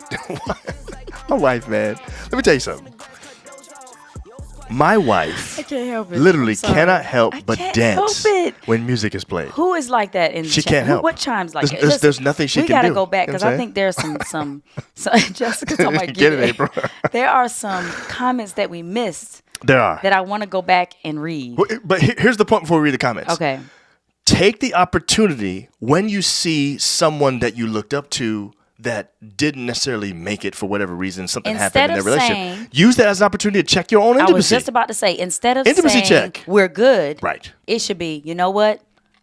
[SPEAKER 2] My wife, man. Let me tell you something. My wife
[SPEAKER 3] I can't help it.
[SPEAKER 2] literally
[SPEAKER 3] I'm sorry.
[SPEAKER 2] cannot help
[SPEAKER 3] I
[SPEAKER 2] but
[SPEAKER 3] can't
[SPEAKER 2] dance
[SPEAKER 3] help it.
[SPEAKER 2] when music is played.
[SPEAKER 3] Who is like that in
[SPEAKER 2] She
[SPEAKER 3] the
[SPEAKER 2] can't help.
[SPEAKER 3] What chimes like that?
[SPEAKER 2] There's nothing she
[SPEAKER 3] we
[SPEAKER 2] can
[SPEAKER 3] gotta
[SPEAKER 2] do.
[SPEAKER 3] go back
[SPEAKER 2] You know
[SPEAKER 3] because
[SPEAKER 2] what I'm
[SPEAKER 3] I think there's some Jessica talking about
[SPEAKER 2] Get it, April.
[SPEAKER 3] There are some comments that we missed
[SPEAKER 2] There are.
[SPEAKER 3] that I want to go back and read.
[SPEAKER 2] But here's the point before we read the comments.
[SPEAKER 3] Okay.
[SPEAKER 2] Take the opportunity when you see someone that you looked up to that didn't necessarily make it for whatever reason, something happened in their relationship. Use that as an opportunity to check your own intimacy.
[SPEAKER 3] I was just about to say, instead of
[SPEAKER 2] Intimacy
[SPEAKER 3] saying
[SPEAKER 2] check.
[SPEAKER 3] we're good,
[SPEAKER 2] Right.
[SPEAKER 3] it should be, you know what?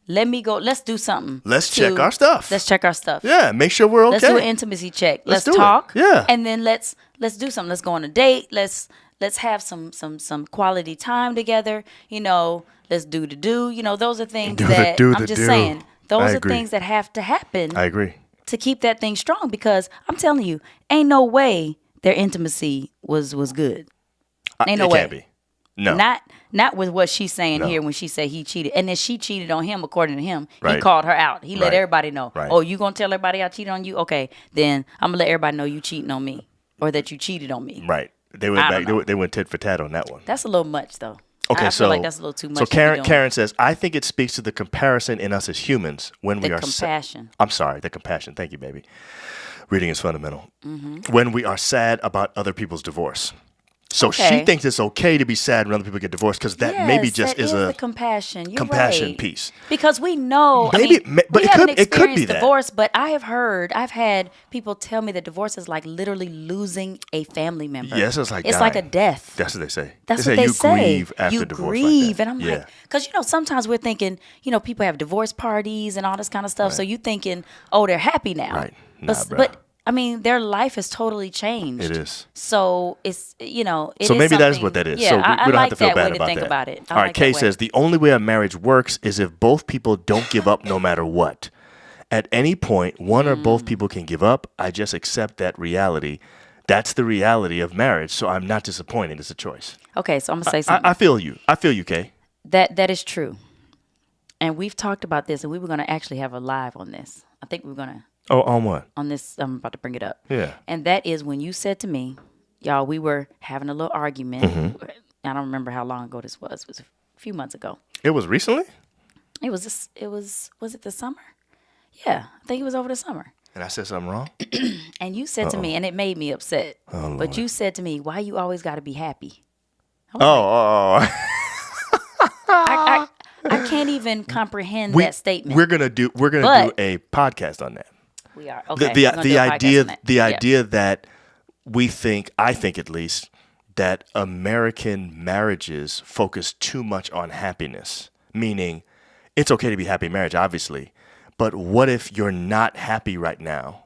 [SPEAKER 3] Let me go. Let's do something.
[SPEAKER 2] Let's check our stuff.
[SPEAKER 3] Let's check our stuff.
[SPEAKER 2] Yeah, make sure we're okay.
[SPEAKER 3] Let's do an intimacy check. Let's
[SPEAKER 2] do it.
[SPEAKER 3] talk.
[SPEAKER 2] Yeah.
[SPEAKER 3] And then let's do something. Let's go on a date. Let's have some quality time together. You know, let's do the do. You know, those are things that I'm just saying. Those are things that have to happen.
[SPEAKER 2] I agree.
[SPEAKER 3] To keep that thing strong, because I'm telling you, ain't no way their intimacy was good. Ain't no
[SPEAKER 2] it
[SPEAKER 3] way.
[SPEAKER 2] Can't be. No.
[SPEAKER 3] Not with what she's saying
[SPEAKER 2] No.
[SPEAKER 3] here when she said he cheated. And then she cheated on him, according to him.
[SPEAKER 2] Right.
[SPEAKER 3] He called her out. He let
[SPEAKER 2] Right.
[SPEAKER 3] everybody know.
[SPEAKER 2] Right.
[SPEAKER 3] Oh, you gonna tell everybody I cheated on you? Okay, then I'm gonna let everybody know you cheating on me, or that you cheated on me.
[SPEAKER 2] Right. They went
[SPEAKER 3] I
[SPEAKER 2] back.
[SPEAKER 3] don't know.
[SPEAKER 2] They went tit for tat on that one.
[SPEAKER 3] That's a little much, though.
[SPEAKER 2] Okay,
[SPEAKER 3] I
[SPEAKER 2] so
[SPEAKER 3] feel like that's a little too much.
[SPEAKER 2] So
[SPEAKER 3] to be doing.
[SPEAKER 2] Karen says, I think it speaks to the comparison in us as humans when we
[SPEAKER 3] The
[SPEAKER 2] are
[SPEAKER 3] compassion.
[SPEAKER 2] I'm sorry, the compassion. Thank you, baby. Reading is fundamental.
[SPEAKER 3] Mm-hmm.
[SPEAKER 2] When we are sad about other people's divorce. So she
[SPEAKER 3] Okay.
[SPEAKER 2] thinks it's okay to be sad when other people get divorced because that maybe
[SPEAKER 3] Yes,
[SPEAKER 2] just
[SPEAKER 3] that
[SPEAKER 2] is
[SPEAKER 3] the
[SPEAKER 2] a
[SPEAKER 3] compassion. You're
[SPEAKER 2] compassion
[SPEAKER 3] right.
[SPEAKER 2] piece.
[SPEAKER 3] Because we know,
[SPEAKER 2] Maybe-
[SPEAKER 3] I mean,
[SPEAKER 2] but
[SPEAKER 3] we
[SPEAKER 2] it
[SPEAKER 3] haven't
[SPEAKER 2] could- it could be
[SPEAKER 3] experienced
[SPEAKER 2] that.
[SPEAKER 3] divorce, but I've had people tell me that divorce is like literally losing a family member.
[SPEAKER 2] Yes, it's like
[SPEAKER 3] it's like a
[SPEAKER 2] dying.
[SPEAKER 3] death.
[SPEAKER 2] That's what they say.
[SPEAKER 3] That's
[SPEAKER 2] they
[SPEAKER 3] what
[SPEAKER 2] say
[SPEAKER 3] they
[SPEAKER 2] you
[SPEAKER 3] say.
[SPEAKER 2] grieve after
[SPEAKER 3] you
[SPEAKER 2] divorce
[SPEAKER 3] grieve,
[SPEAKER 2] like that.
[SPEAKER 3] and I'm
[SPEAKER 2] Yeah.
[SPEAKER 3] like, because sometimes we're thinking, people have divorce parties and all this kind of stuff. So you thinking, oh, they're happy now,
[SPEAKER 2] Right. Nah, bruh.
[SPEAKER 3] but I mean, their life has totally changed.
[SPEAKER 2] It is.
[SPEAKER 3] So it's it
[SPEAKER 2] So
[SPEAKER 3] is
[SPEAKER 2] maybe that is
[SPEAKER 3] something-
[SPEAKER 2] what that is.
[SPEAKER 3] Yeah,
[SPEAKER 2] so we
[SPEAKER 3] I
[SPEAKER 2] don't
[SPEAKER 3] like
[SPEAKER 2] have to feel
[SPEAKER 3] that
[SPEAKER 2] bad
[SPEAKER 3] way to
[SPEAKER 2] about
[SPEAKER 3] think
[SPEAKER 2] that.
[SPEAKER 3] about it. I
[SPEAKER 2] All right,
[SPEAKER 3] like
[SPEAKER 2] Kay
[SPEAKER 3] that way.
[SPEAKER 2] says the only way a marriage works is if both people don't give up no matter what. At any point, one or both people can give up. I just accept that reality. That's the reality of marriage. So I'm not disappointed. It's a choice.
[SPEAKER 3] Okay, so I'm gonna say something.
[SPEAKER 2] I feel you. I feel you, Kay.
[SPEAKER 3] That is true. And we've talked about this, and we were going to actually have a live on this. I think we were going to,
[SPEAKER 2] Oh, on what?
[SPEAKER 3] on this, I'm about to bring it up.
[SPEAKER 2] Yeah.
[SPEAKER 3] And that is when you said to me, y'all, we were having a little argument.
[SPEAKER 2] Mm-hmm.
[SPEAKER 3] I don't remember how long ago this was. It was a few months ago.
[SPEAKER 2] It was recently?
[SPEAKER 3] Was it the summer? Yeah, I think it was over the summer.
[SPEAKER 2] And I said something wrong?
[SPEAKER 3] And you said to me, and it made me upset, but you said to me, why you always got to be happy?
[SPEAKER 2] Oh.
[SPEAKER 3] I can't even comprehend that statement.
[SPEAKER 2] We're gonna do
[SPEAKER 3] But-
[SPEAKER 2] a podcast on that.
[SPEAKER 3] We are. Okay.
[SPEAKER 2] The
[SPEAKER 3] we're gonna do a podcast on that. Yeah.
[SPEAKER 2] idea that I think at least, that American marriages focus too much on happiness. Meaning, it's okay to be happy in marriage, obviously, but what if you're not happy right now?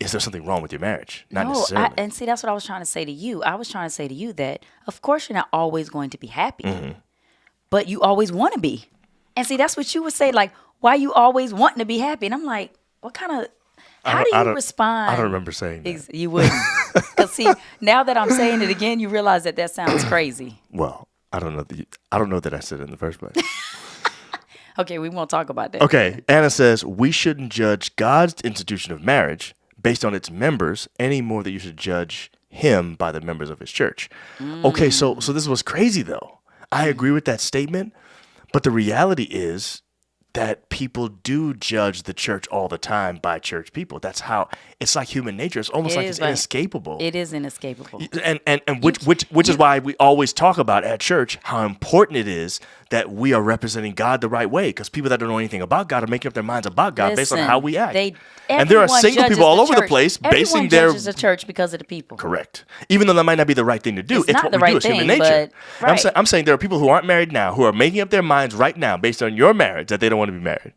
[SPEAKER 2] Is there something wrong with your marriage? Not necessarily.
[SPEAKER 3] And see, that's what I was trying to say to you. I was trying to say to you that, of course, you're not always going to be happy,
[SPEAKER 2] Mm-hmm.
[SPEAKER 3] but you always want to be. And see, that's what you would say, like, why you always wanting to be happy? And I'm like, what kind of, how do you respond?
[SPEAKER 2] I don't remember saying that.
[SPEAKER 3] You wouldn't. Because see, now that I'm saying it again, you realize that sounds crazy.
[SPEAKER 2] Well, I don't know that I said it in the first place.
[SPEAKER 3] Okay, we won't talk about that.
[SPEAKER 2] Okay, Anna says, we shouldn't judge God's institution of marriage based on its members any more than you should judge him by the members of his church. Okay, so this was crazy, though. I agree with that statement, but the reality is that people do judge the church all the time by church people. That's how, it's like human nature. It's almost like it's inescapable.
[SPEAKER 3] It is inescapable.
[SPEAKER 2] And which is why we always talk about at church how important it is that we are representing God the right way, because people that don't know anything about God are making up their minds about God based on
[SPEAKER 3] Listen,
[SPEAKER 2] how we act. And there
[SPEAKER 3] everyone
[SPEAKER 2] are single
[SPEAKER 3] judges
[SPEAKER 2] people all
[SPEAKER 3] the
[SPEAKER 2] over the
[SPEAKER 3] church.
[SPEAKER 2] place basing
[SPEAKER 3] Everyone
[SPEAKER 2] their
[SPEAKER 3] judges the church because of the people.
[SPEAKER 2] correct, even though that might not be the right thing to do.
[SPEAKER 3] It's not
[SPEAKER 2] what
[SPEAKER 3] the
[SPEAKER 2] we
[SPEAKER 3] right
[SPEAKER 2] do. It's human
[SPEAKER 3] thing,
[SPEAKER 2] nature.
[SPEAKER 3] but- right.
[SPEAKER 2] I'm saying there are people who aren't married now who are making up their minds right now based on your marriage that they don't want to be married.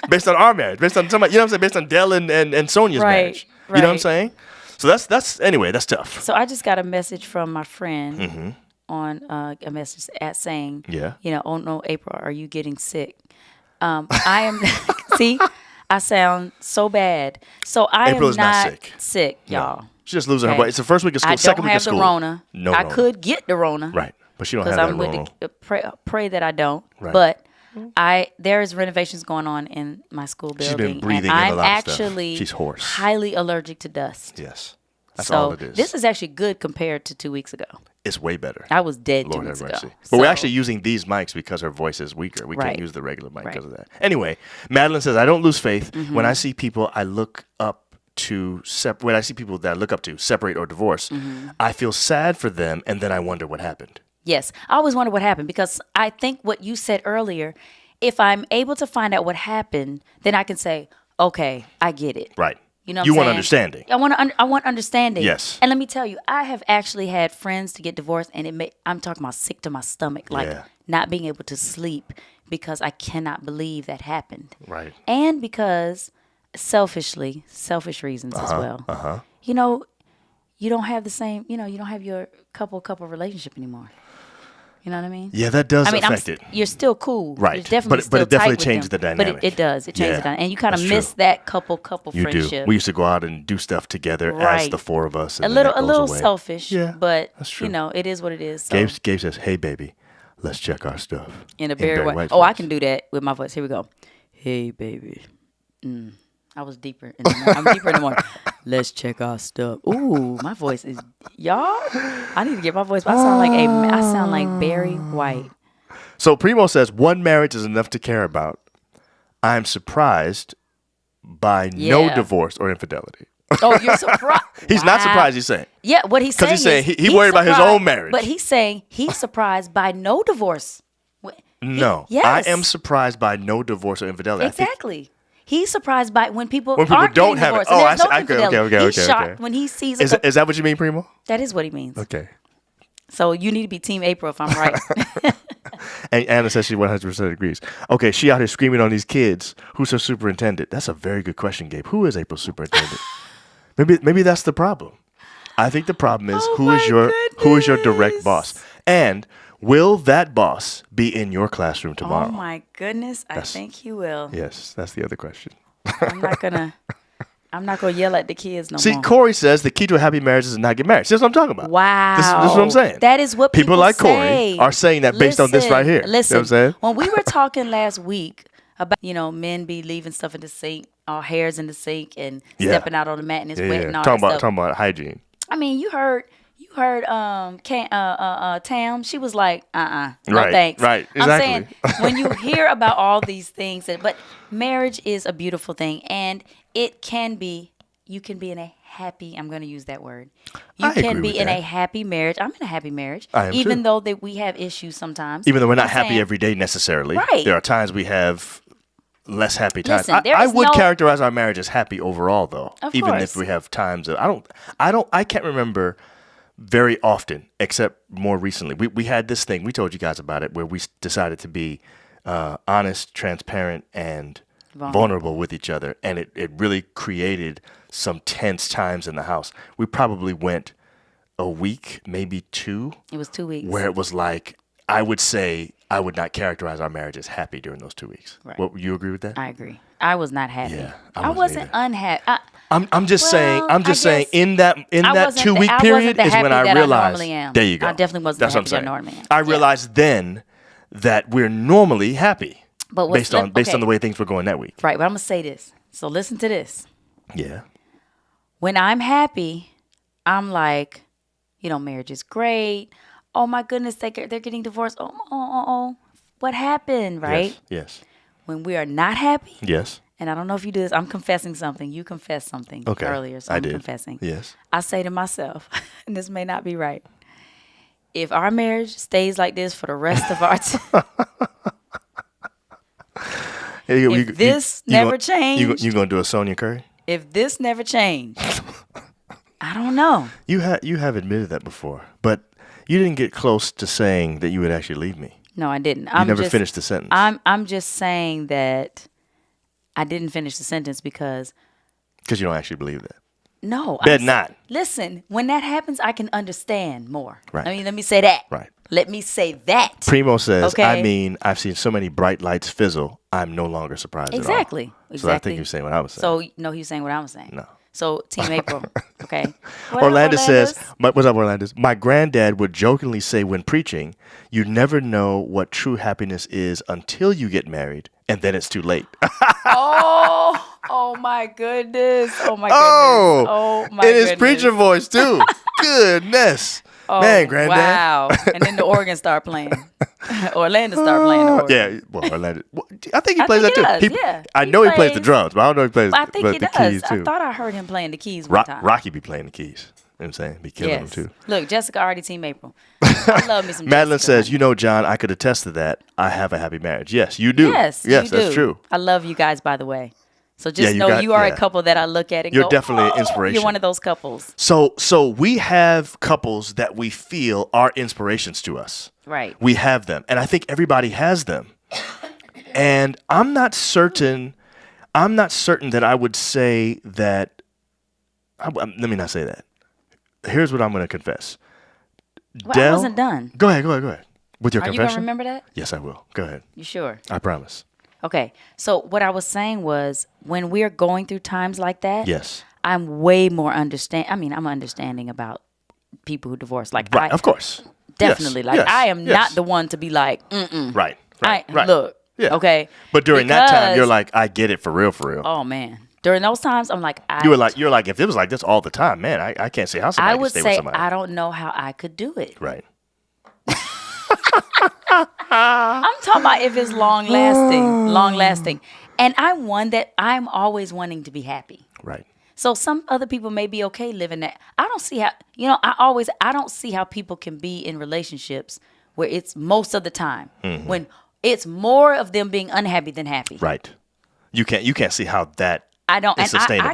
[SPEAKER 2] Based on our marriage, based on somebody, you know what I'm saying, based on Dell and Sonya's marriage. You know what I'm
[SPEAKER 3] right.
[SPEAKER 2] saying? So that's anyway, that's tough.
[SPEAKER 3] So I just got a message from my friend, a message at saying,
[SPEAKER 2] Yeah.
[SPEAKER 3] oh no, April, are you getting sick? I am. See, I sound so bad. So I
[SPEAKER 2] April
[SPEAKER 3] am
[SPEAKER 2] is not
[SPEAKER 3] sick, y'all.
[SPEAKER 2] She's just losing her
[SPEAKER 3] Okay.
[SPEAKER 2] voice. It's the first week of school,
[SPEAKER 3] I
[SPEAKER 2] second
[SPEAKER 3] don't
[SPEAKER 2] week
[SPEAKER 3] have
[SPEAKER 2] of
[SPEAKER 3] the
[SPEAKER 2] school.
[SPEAKER 3] Rona.
[SPEAKER 2] No
[SPEAKER 3] I
[SPEAKER 2] Rona.
[SPEAKER 3] could get the Rona.
[SPEAKER 2] Right. But she don't have
[SPEAKER 3] Because
[SPEAKER 2] that
[SPEAKER 3] I'm
[SPEAKER 2] Rona.
[SPEAKER 3] with pray that I don't.
[SPEAKER 2] Right.
[SPEAKER 3] But there is renovations going on in my school building.
[SPEAKER 2] She's been breathing
[SPEAKER 3] and
[SPEAKER 2] in
[SPEAKER 3] I'm
[SPEAKER 2] a lot of stuff.
[SPEAKER 3] actually
[SPEAKER 2] She's hoarse.
[SPEAKER 3] highly allergic to dust.
[SPEAKER 2] Yes. That's
[SPEAKER 3] so
[SPEAKER 2] all it is.
[SPEAKER 3] This is actually good compared to 2 weeks ago.
[SPEAKER 2] It's way better.
[SPEAKER 3] I was dead
[SPEAKER 2] Lord
[SPEAKER 3] 2 weeks
[SPEAKER 2] have
[SPEAKER 3] ago.
[SPEAKER 2] mercy. But we're
[SPEAKER 3] So-
[SPEAKER 2] actually using these mics because her voice is weaker. We
[SPEAKER 3] Right.
[SPEAKER 2] can't use the regular mic
[SPEAKER 3] Right.
[SPEAKER 2] because of that. Anyway, Madeline says, I don't lose faith.
[SPEAKER 3] Mm-hmm.
[SPEAKER 2] When I see people I look up to, when I see people that I look up to separate or divorce,
[SPEAKER 3] Mm-hmm.
[SPEAKER 2] I feel sad for them and then I wonder what happened.
[SPEAKER 3] Yes. I always wonder what happened because I think what you said earlier, if I'm able to find out what happened, then I can say, okay, I get it.
[SPEAKER 2] Right.
[SPEAKER 3] You know what
[SPEAKER 2] You
[SPEAKER 3] I'm
[SPEAKER 2] want
[SPEAKER 3] saying?
[SPEAKER 2] understanding.
[SPEAKER 3] I want understanding.
[SPEAKER 2] Yes.
[SPEAKER 3] And let me tell you, I have actually had friends to get divorced, and I'm talking about sick to my stomach, like
[SPEAKER 2] Yeah.
[SPEAKER 3] not being able to sleep because I cannot believe that happened.
[SPEAKER 2] Right.
[SPEAKER 3] And because selfish reasons as well. You don't have the same, you don't have your couple relationship anymore. You know what I mean?
[SPEAKER 2] Yeah, that does
[SPEAKER 3] I mean,
[SPEAKER 2] affect it.
[SPEAKER 3] you're still cool.
[SPEAKER 2] Right.
[SPEAKER 3] You're definitely
[SPEAKER 2] But
[SPEAKER 3] still
[SPEAKER 2] it definitely
[SPEAKER 3] tight with
[SPEAKER 2] changes
[SPEAKER 3] them.
[SPEAKER 2] the dynamic.
[SPEAKER 3] But it does. It changes
[SPEAKER 2] Yeah,
[SPEAKER 3] the dynamic. And you kind of
[SPEAKER 2] that's
[SPEAKER 3] miss
[SPEAKER 2] true.
[SPEAKER 3] that couple
[SPEAKER 2] You
[SPEAKER 3] friendship.
[SPEAKER 2] do. We used to go out and do stuff together as
[SPEAKER 3] Right.
[SPEAKER 2] the four of us. And
[SPEAKER 3] a
[SPEAKER 2] then
[SPEAKER 3] little
[SPEAKER 2] that goes away.
[SPEAKER 3] selfish,
[SPEAKER 2] Yeah,
[SPEAKER 3] but
[SPEAKER 2] that's true.
[SPEAKER 3] it is what it is. So
[SPEAKER 2] Gabe says, hey, baby, let's check our stuff.
[SPEAKER 3] in a Barry White.
[SPEAKER 2] White's
[SPEAKER 3] Oh, I
[SPEAKER 2] voice.
[SPEAKER 3] can do that with my voice. Here we go. Hey, baby. I was deeper. I'm deeper in the morning. Let's check our stuff. Ooh, my voice is y'all. I need to get my voice. I sound like Barry White.
[SPEAKER 2] So Primo says, one marriage is enough to care about. I'm surprised by no
[SPEAKER 3] Yeah.
[SPEAKER 2] divorce or infidelity.
[SPEAKER 3] Oh, you're surprised.
[SPEAKER 2] He's not
[SPEAKER 3] Wow.
[SPEAKER 2] surprised, he's saying.
[SPEAKER 3] Yeah, what he's saying
[SPEAKER 2] he's saying
[SPEAKER 3] is
[SPEAKER 2] he worried about his
[SPEAKER 3] surprised,
[SPEAKER 2] own marriage.
[SPEAKER 3] But he's saying he's surprised by no divorce.
[SPEAKER 2] No.
[SPEAKER 3] Yes.
[SPEAKER 2] I am surprised by no divorce or infidelity. I think
[SPEAKER 3] Exactly. He's surprised by when people
[SPEAKER 2] When people
[SPEAKER 3] aren't
[SPEAKER 2] don't
[SPEAKER 3] getting
[SPEAKER 2] have it.
[SPEAKER 3] divorced.
[SPEAKER 2] Oh,
[SPEAKER 3] and
[SPEAKER 2] I
[SPEAKER 3] there's no
[SPEAKER 2] see.
[SPEAKER 3] infidelity.
[SPEAKER 2] Okay,
[SPEAKER 3] He's
[SPEAKER 2] okay.
[SPEAKER 3] shocked when he sees
[SPEAKER 2] Is that what you mean, Primo?
[SPEAKER 3] That is what he means.
[SPEAKER 2] Okay.
[SPEAKER 3] So you need to be Team April if I'm right.
[SPEAKER 2] And Anna says she 100% agrees. Okay, she out here screaming on these kids. Who's her superintendent? That's a very good question, Gabe. Who is April's superintendent? maybe that's the problem. I think the problem is
[SPEAKER 3] Oh
[SPEAKER 2] who is your direct boss? And will that boss be in your classroom tomorrow?
[SPEAKER 3] Oh my goodness, I think he will.
[SPEAKER 2] Yes, that's the other question.
[SPEAKER 3] I'm not gonna yell at the kids no
[SPEAKER 2] See,
[SPEAKER 3] more.
[SPEAKER 2] Corey says the key to a happy marriage is to not get married. See, that's what I'm talking about.
[SPEAKER 3] Wow.
[SPEAKER 2] This is what I'm saying.
[SPEAKER 3] That is what people
[SPEAKER 2] like Corey
[SPEAKER 3] say.
[SPEAKER 2] are saying that based on this right here.
[SPEAKER 3] Listen,
[SPEAKER 2] You know what I'm saying?
[SPEAKER 3] when we were talking last week about, men be leaving stuff in the sink, our hairs in the sink and
[SPEAKER 2] Yeah.
[SPEAKER 3] stepping out on the mat and it's wet and all
[SPEAKER 2] Talking
[SPEAKER 3] that
[SPEAKER 2] about
[SPEAKER 3] stuff.
[SPEAKER 2] talking about hygiene.
[SPEAKER 3] I mean, you heard Tam, she was like, no
[SPEAKER 2] Right,
[SPEAKER 3] thanks.
[SPEAKER 2] right,
[SPEAKER 3] I'm saying
[SPEAKER 2] exactly.
[SPEAKER 3] when you hear about all these things, but marriage is a beautiful thing, and you can be in a happy, I'm going to use that word. You
[SPEAKER 2] I
[SPEAKER 3] can
[SPEAKER 2] agree
[SPEAKER 3] be
[SPEAKER 2] with
[SPEAKER 3] in
[SPEAKER 2] that.
[SPEAKER 3] a happy marriage. I'm in a happy marriage.
[SPEAKER 2] I am
[SPEAKER 3] even
[SPEAKER 2] too.
[SPEAKER 3] though that we have issues sometimes.
[SPEAKER 2] Even though we're not
[SPEAKER 3] I'm
[SPEAKER 2] happy
[SPEAKER 3] saying-
[SPEAKER 2] every day necessarily.
[SPEAKER 3] Right.
[SPEAKER 2] There are times we have less happy times.
[SPEAKER 3] Listen, there
[SPEAKER 2] I
[SPEAKER 3] is
[SPEAKER 2] would
[SPEAKER 3] no-
[SPEAKER 2] characterize our marriage as happy overall, though.
[SPEAKER 3] Of
[SPEAKER 2] even
[SPEAKER 3] course.
[SPEAKER 2] if we have times of, I can't remember very often, except more recently. We had this thing, we told you guys about it, where we decided to be honest, transparent, and vulnerable with each other. And it really created some tense times in the house. We probably went a week, maybe 2,
[SPEAKER 3] It was 2 weeks.
[SPEAKER 2] where it was like, I would say I would not characterize our marriage as happy during those 2 weeks.
[SPEAKER 3] Right.
[SPEAKER 2] What, you agree with that?
[SPEAKER 3] I agree. I was not happy.
[SPEAKER 2] Yeah,
[SPEAKER 3] I
[SPEAKER 2] I wasn't
[SPEAKER 3] wasn't
[SPEAKER 2] either.
[SPEAKER 3] unhappy.
[SPEAKER 2] I'm just saying.
[SPEAKER 3] Well,
[SPEAKER 2] I'm just
[SPEAKER 3] I
[SPEAKER 2] saying.
[SPEAKER 3] guess
[SPEAKER 2] In that
[SPEAKER 3] I wasn't
[SPEAKER 2] 2 week
[SPEAKER 3] I wasn't
[SPEAKER 2] period
[SPEAKER 3] the
[SPEAKER 2] is when
[SPEAKER 3] happy
[SPEAKER 2] I
[SPEAKER 3] that
[SPEAKER 2] realized.
[SPEAKER 3] normally am.
[SPEAKER 2] There you go.
[SPEAKER 3] I definitely wasn't
[SPEAKER 2] That's
[SPEAKER 3] the
[SPEAKER 2] what
[SPEAKER 3] happy
[SPEAKER 2] I'm
[SPEAKER 3] that I
[SPEAKER 2] saying.
[SPEAKER 3] normally am.
[SPEAKER 2] I
[SPEAKER 3] Yeah.
[SPEAKER 2] realized then that we're normally happy,
[SPEAKER 3] But
[SPEAKER 2] based on the way things were going that week.
[SPEAKER 3] Right, but I'm gonna say this. So listen to this.
[SPEAKER 2] Yeah.
[SPEAKER 3] When I'm happy, I'm like, marriage is great. Oh my goodness, they're getting divorced. Oh, what happened? Right?
[SPEAKER 2] Yes.
[SPEAKER 3] When we are not happy,
[SPEAKER 2] Yes.
[SPEAKER 3] and I don't know if you do this. I'm confessing something. You confessed something
[SPEAKER 2] Okay.
[SPEAKER 3] earlier, so
[SPEAKER 2] I
[SPEAKER 3] I'm
[SPEAKER 2] did.
[SPEAKER 3] confessing.
[SPEAKER 2] Yes.
[SPEAKER 3] I say to myself, and this may not be right. If our marriage stays like this for the rest of our time, If this never changed-
[SPEAKER 2] you gonna do a Sonya Curry?
[SPEAKER 3] if this never changed, I don't know.
[SPEAKER 2] You have admitted that before, but you didn't get close to saying that you would actually leave me.
[SPEAKER 3] No, I didn't.
[SPEAKER 2] You never finished the sentence.
[SPEAKER 3] I'm just saying that I didn't finish the sentence because
[SPEAKER 2] Because you don't actually believe that.
[SPEAKER 3] no.
[SPEAKER 2] Bet not.
[SPEAKER 3] Listen, when that happens, I can understand more.
[SPEAKER 2] Right.
[SPEAKER 3] I mean, let me say that.
[SPEAKER 2] Right.
[SPEAKER 3] Let me say that.
[SPEAKER 2] Primo says,
[SPEAKER 3] Okay.
[SPEAKER 2] I mean, I've seen so many bright lights fizzle. I'm no longer surprised
[SPEAKER 3] Exactly.
[SPEAKER 2] at all.
[SPEAKER 3] Exactly.
[SPEAKER 2] So I think you're saying what I was saying.
[SPEAKER 3] So, no, he was saying what I was saying.
[SPEAKER 2] No.
[SPEAKER 3] So, Team April. Okay. What up,
[SPEAKER 2] Orlando says,
[SPEAKER 3] Orlando's?
[SPEAKER 2] what's up, Orlando? My granddad would jokingly say when preaching, you never know what true happiness is until you get married, and then it's too late.
[SPEAKER 3] Oh my goodness. Oh my goodness. Oh my
[SPEAKER 2] in
[SPEAKER 3] goodness.
[SPEAKER 2] his preacher voice, too. Goodness.
[SPEAKER 3] Oh,
[SPEAKER 2] Man, granddad.
[SPEAKER 3] Wow. And then the organ start playing. Orlando start playing the organ.
[SPEAKER 2] Yeah, well, Orlando. I think he
[SPEAKER 3] I
[SPEAKER 2] plays
[SPEAKER 3] think
[SPEAKER 2] that
[SPEAKER 3] he
[SPEAKER 2] too.
[SPEAKER 3] does, yeah.
[SPEAKER 2] I
[SPEAKER 3] He
[SPEAKER 2] know he plays the
[SPEAKER 3] plays-
[SPEAKER 2] drums, but I don't know if he plays,
[SPEAKER 3] I think he
[SPEAKER 2] the
[SPEAKER 3] does.
[SPEAKER 2] keys too.
[SPEAKER 3] I thought I heard him playing the keys one time.
[SPEAKER 2] Rocky be playing the keys. You know what I'm saying? Be killing them too.
[SPEAKER 3] Look, Jessica already Team April. I love me some
[SPEAKER 2] Madeline
[SPEAKER 3] Jessica.
[SPEAKER 2] says, you know, John, I could attest to that. I have a happy marriage. Yes, you do.
[SPEAKER 3] Yes,
[SPEAKER 2] yes,
[SPEAKER 3] you
[SPEAKER 2] that's
[SPEAKER 3] do.
[SPEAKER 2] true.
[SPEAKER 3] I love you guys, by the way. So just
[SPEAKER 2] you
[SPEAKER 3] know
[SPEAKER 2] got-
[SPEAKER 3] you are
[SPEAKER 2] yeah.
[SPEAKER 3] a couple that I look at and
[SPEAKER 2] You're
[SPEAKER 3] go,
[SPEAKER 2] definitely an
[SPEAKER 3] "Oh,
[SPEAKER 2] inspiration."
[SPEAKER 3] You're one of those couples.
[SPEAKER 2] So we have couples that we feel are inspirations to us.
[SPEAKER 3] Right.
[SPEAKER 2] We have them, and I think everybody has them. And I'm not certain that I would say that. Let me not say that. Here's what I'm going to confess.
[SPEAKER 3] Well, I wasn't done.
[SPEAKER 2] Go ahead. With your
[SPEAKER 3] Are you
[SPEAKER 2] confession.
[SPEAKER 3] going to remember that?
[SPEAKER 2] Yes, I will. Go ahead.
[SPEAKER 3] You sure?
[SPEAKER 2] I promise.
[SPEAKER 3] Okay. So what I was saying was when we're going through times like that,
[SPEAKER 2] Yes.
[SPEAKER 3] I'm way more I'm understanding about people who divorce. Like
[SPEAKER 2] Right. Of course.
[SPEAKER 3] definitely.
[SPEAKER 2] Yes,
[SPEAKER 3] Like
[SPEAKER 2] yes,
[SPEAKER 3] I am
[SPEAKER 2] yes.
[SPEAKER 3] not the one to be like, mm-mm.
[SPEAKER 2] Right. Right.
[SPEAKER 3] Look.
[SPEAKER 2] Yeah.
[SPEAKER 3] Okay.
[SPEAKER 2] But during that time, you're
[SPEAKER 3] Because-
[SPEAKER 2] like, I get it for real.
[SPEAKER 3] Oh man. During those times, I'm like,
[SPEAKER 2] You're like, if it was like this all the time, man, I can't see how somebody
[SPEAKER 3] I
[SPEAKER 2] can
[SPEAKER 3] would
[SPEAKER 2] stay with
[SPEAKER 3] say
[SPEAKER 2] somebody.
[SPEAKER 3] I don't know how I could do it.
[SPEAKER 2] Right.
[SPEAKER 3] I'm talking about if it's long lasting. And I'm one that I'm always wanting to be happy.
[SPEAKER 2] Right.
[SPEAKER 3] So some other people may be okay living that. I don't see how, I don't see how people can be in relationships where it's most of the time when it's more of them being unhappy than happy.
[SPEAKER 2] Right. You can't see how that
[SPEAKER 3] I don't,
[SPEAKER 2] is
[SPEAKER 3] and
[SPEAKER 2] sustainable.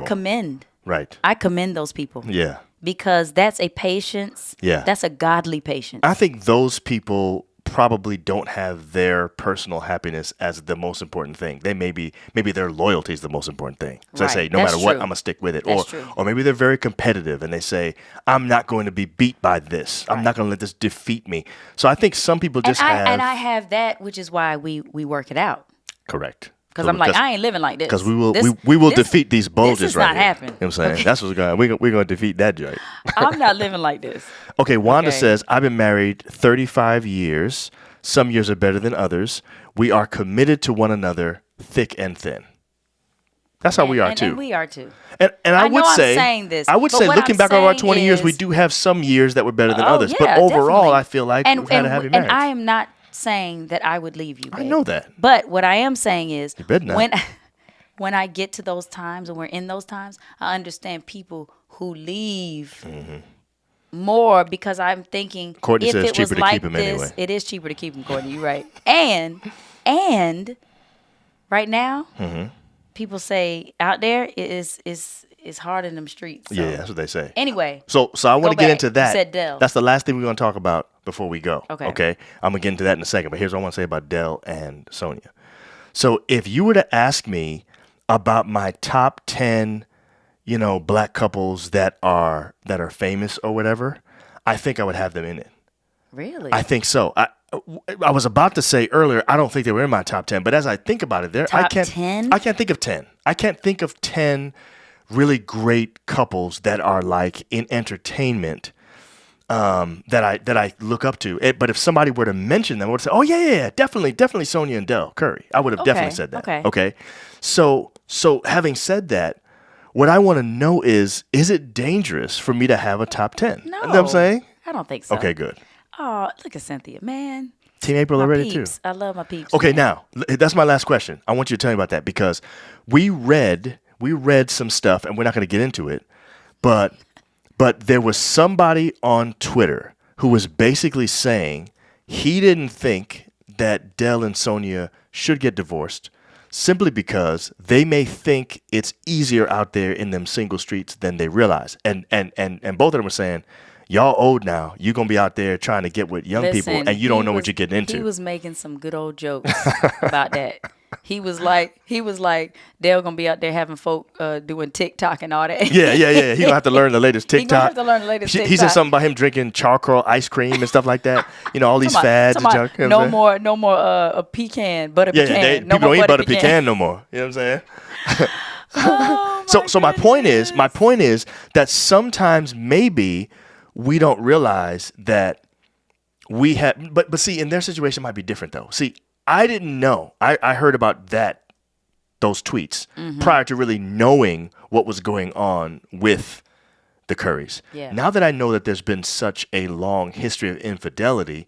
[SPEAKER 3] I commend those people
[SPEAKER 2] Yeah.
[SPEAKER 3] because that's a patience.
[SPEAKER 2] Yeah.
[SPEAKER 3] That's a godly patience.
[SPEAKER 2] I think those people probably don't have their personal happiness as the most important thing. They maybe their loyalty is the most important thing. So
[SPEAKER 3] Right.
[SPEAKER 2] they say, no
[SPEAKER 3] That's
[SPEAKER 2] matter what,
[SPEAKER 3] true.
[SPEAKER 2] I'm gonna stick with it.
[SPEAKER 3] That's true.
[SPEAKER 2] Or maybe they're very competitive and they say, I'm not going to be beat by this. I'm not gonna let this defeat me. So I think some people just have
[SPEAKER 3] I have that, which is why we work it out.
[SPEAKER 2] correct.
[SPEAKER 3] Because I'm like, I ain't living like this.
[SPEAKER 2] Because we will
[SPEAKER 3] This-
[SPEAKER 2] we will
[SPEAKER 3] this-
[SPEAKER 2] defeat these bulges
[SPEAKER 3] This is
[SPEAKER 2] right
[SPEAKER 3] not
[SPEAKER 2] here.
[SPEAKER 3] happening.
[SPEAKER 2] You know what I'm saying? That's what's going on. We're gonna defeat that joint.
[SPEAKER 3] I'm not living like this.
[SPEAKER 2] Okay, Wanda
[SPEAKER 3] Okay.
[SPEAKER 2] says, I've been married 35 years. Some years are better than others. We are committed to one another, thick and thin. That's how we are too.
[SPEAKER 3] And we are too.
[SPEAKER 2] And I
[SPEAKER 3] I know
[SPEAKER 2] would
[SPEAKER 3] I'm
[SPEAKER 2] say,
[SPEAKER 3] saying this,
[SPEAKER 2] I would
[SPEAKER 3] but
[SPEAKER 2] say,
[SPEAKER 3] what
[SPEAKER 2] looking
[SPEAKER 3] I'm
[SPEAKER 2] back over our
[SPEAKER 3] saying
[SPEAKER 2] 20 years, we
[SPEAKER 3] is-
[SPEAKER 2] do have some years that were better than
[SPEAKER 3] Oh,
[SPEAKER 2] others.
[SPEAKER 3] yeah,
[SPEAKER 2] But overall,
[SPEAKER 3] definitely.
[SPEAKER 2] I feel like we've had a happy marriage.
[SPEAKER 3] And I am not saying that I would leave you.
[SPEAKER 2] I
[SPEAKER 3] babe.
[SPEAKER 2] know that.
[SPEAKER 3] But what I am saying is,
[SPEAKER 2] better not.
[SPEAKER 3] when I get to those times and we're in those times, I understand people who leave more because I'm thinking
[SPEAKER 2] Courtney
[SPEAKER 3] if
[SPEAKER 2] says
[SPEAKER 3] it was
[SPEAKER 2] cheaper to
[SPEAKER 3] like
[SPEAKER 2] keep 'em
[SPEAKER 3] this,
[SPEAKER 2] anyway.
[SPEAKER 3] it is cheaper to keep them, Courtney. You're right. And right now, people say out there it is hard in them streets. So.
[SPEAKER 2] Yeah, that's what they say.
[SPEAKER 3] Anyway.
[SPEAKER 2] So I want to
[SPEAKER 3] Go
[SPEAKER 2] get
[SPEAKER 3] back.
[SPEAKER 2] into
[SPEAKER 3] You
[SPEAKER 2] that.
[SPEAKER 3] said Dell.
[SPEAKER 2] That's the last thing we're going to talk about before we go.
[SPEAKER 3] Okay.
[SPEAKER 2] Okay. I'm going to get into that in a second. But here's what I want to say about Dell and Sonya. So if you were to ask me about my top 10, black couples that are famous or whatever, I think I would have them in it.
[SPEAKER 3] Really?
[SPEAKER 2] I think so. I was about to say earlier, I don't think they were in my top 10, but as I think about it, I
[SPEAKER 3] Top
[SPEAKER 2] can't
[SPEAKER 3] 10?
[SPEAKER 2] I can't think of 10. I can't think of 10 really great couples that are like in entertainment that I look up to. But if somebody were to mention them, I would say, oh yeah, definitely Sonya and Dell Curry. I would have definitely said that.
[SPEAKER 3] Okay.
[SPEAKER 2] So having said that, what I want to know is it dangerous for me to have a top 10?
[SPEAKER 3] No.
[SPEAKER 2] You know what I'm saying?
[SPEAKER 3] I don't think so.
[SPEAKER 2] Okay, good.
[SPEAKER 3] Oh, look at Cynthia, man.
[SPEAKER 2] Team April
[SPEAKER 3] My
[SPEAKER 2] already too.
[SPEAKER 3] peeps. I love my peeps.
[SPEAKER 2] Okay,
[SPEAKER 3] man.
[SPEAKER 2] now that's my last question. I want you to tell me about that because we read some stuff, and we're not going to get into it, but there was somebody on Twitter who was basically saying he didn't think that Dell and Sonya should get divorced simply because they may think it's easier out there in them single streets than they realize. And both of them were saying, y'all old now. You're going to be out there trying to get with young people,
[SPEAKER 3] Listen,
[SPEAKER 2] and you don't know
[SPEAKER 3] he
[SPEAKER 2] what you're getting into.
[SPEAKER 3] He was making some good old jokes about that. he was like, Dale gonna be out there having folk doing TikTok and all that.
[SPEAKER 2] Yeah. He gonna have to learn the latest
[SPEAKER 3] He gonna
[SPEAKER 2] TikTok.
[SPEAKER 3] have to learn the latest
[SPEAKER 2] He said
[SPEAKER 3] TikTok.
[SPEAKER 2] something about him drinking charcoal ice cream and stuff like that. All these fads and junk. You know what I'm saying?
[SPEAKER 3] No more a pecan, butter
[SPEAKER 2] Yeah,
[SPEAKER 3] pecan. No
[SPEAKER 2] people
[SPEAKER 3] more
[SPEAKER 2] don't eat
[SPEAKER 3] butter
[SPEAKER 2] butter pecan no more. You know what I'm saying?
[SPEAKER 3] Oh,
[SPEAKER 2] So my point is that sometimes maybe we don't realize that we have, but see, in their situation it might be different though. See, I didn't know. I heard about those tweets prior to really knowing what was going on with the Currys.
[SPEAKER 3] Yeah.
[SPEAKER 2] Now that I know that there's been such a long history of infidelity,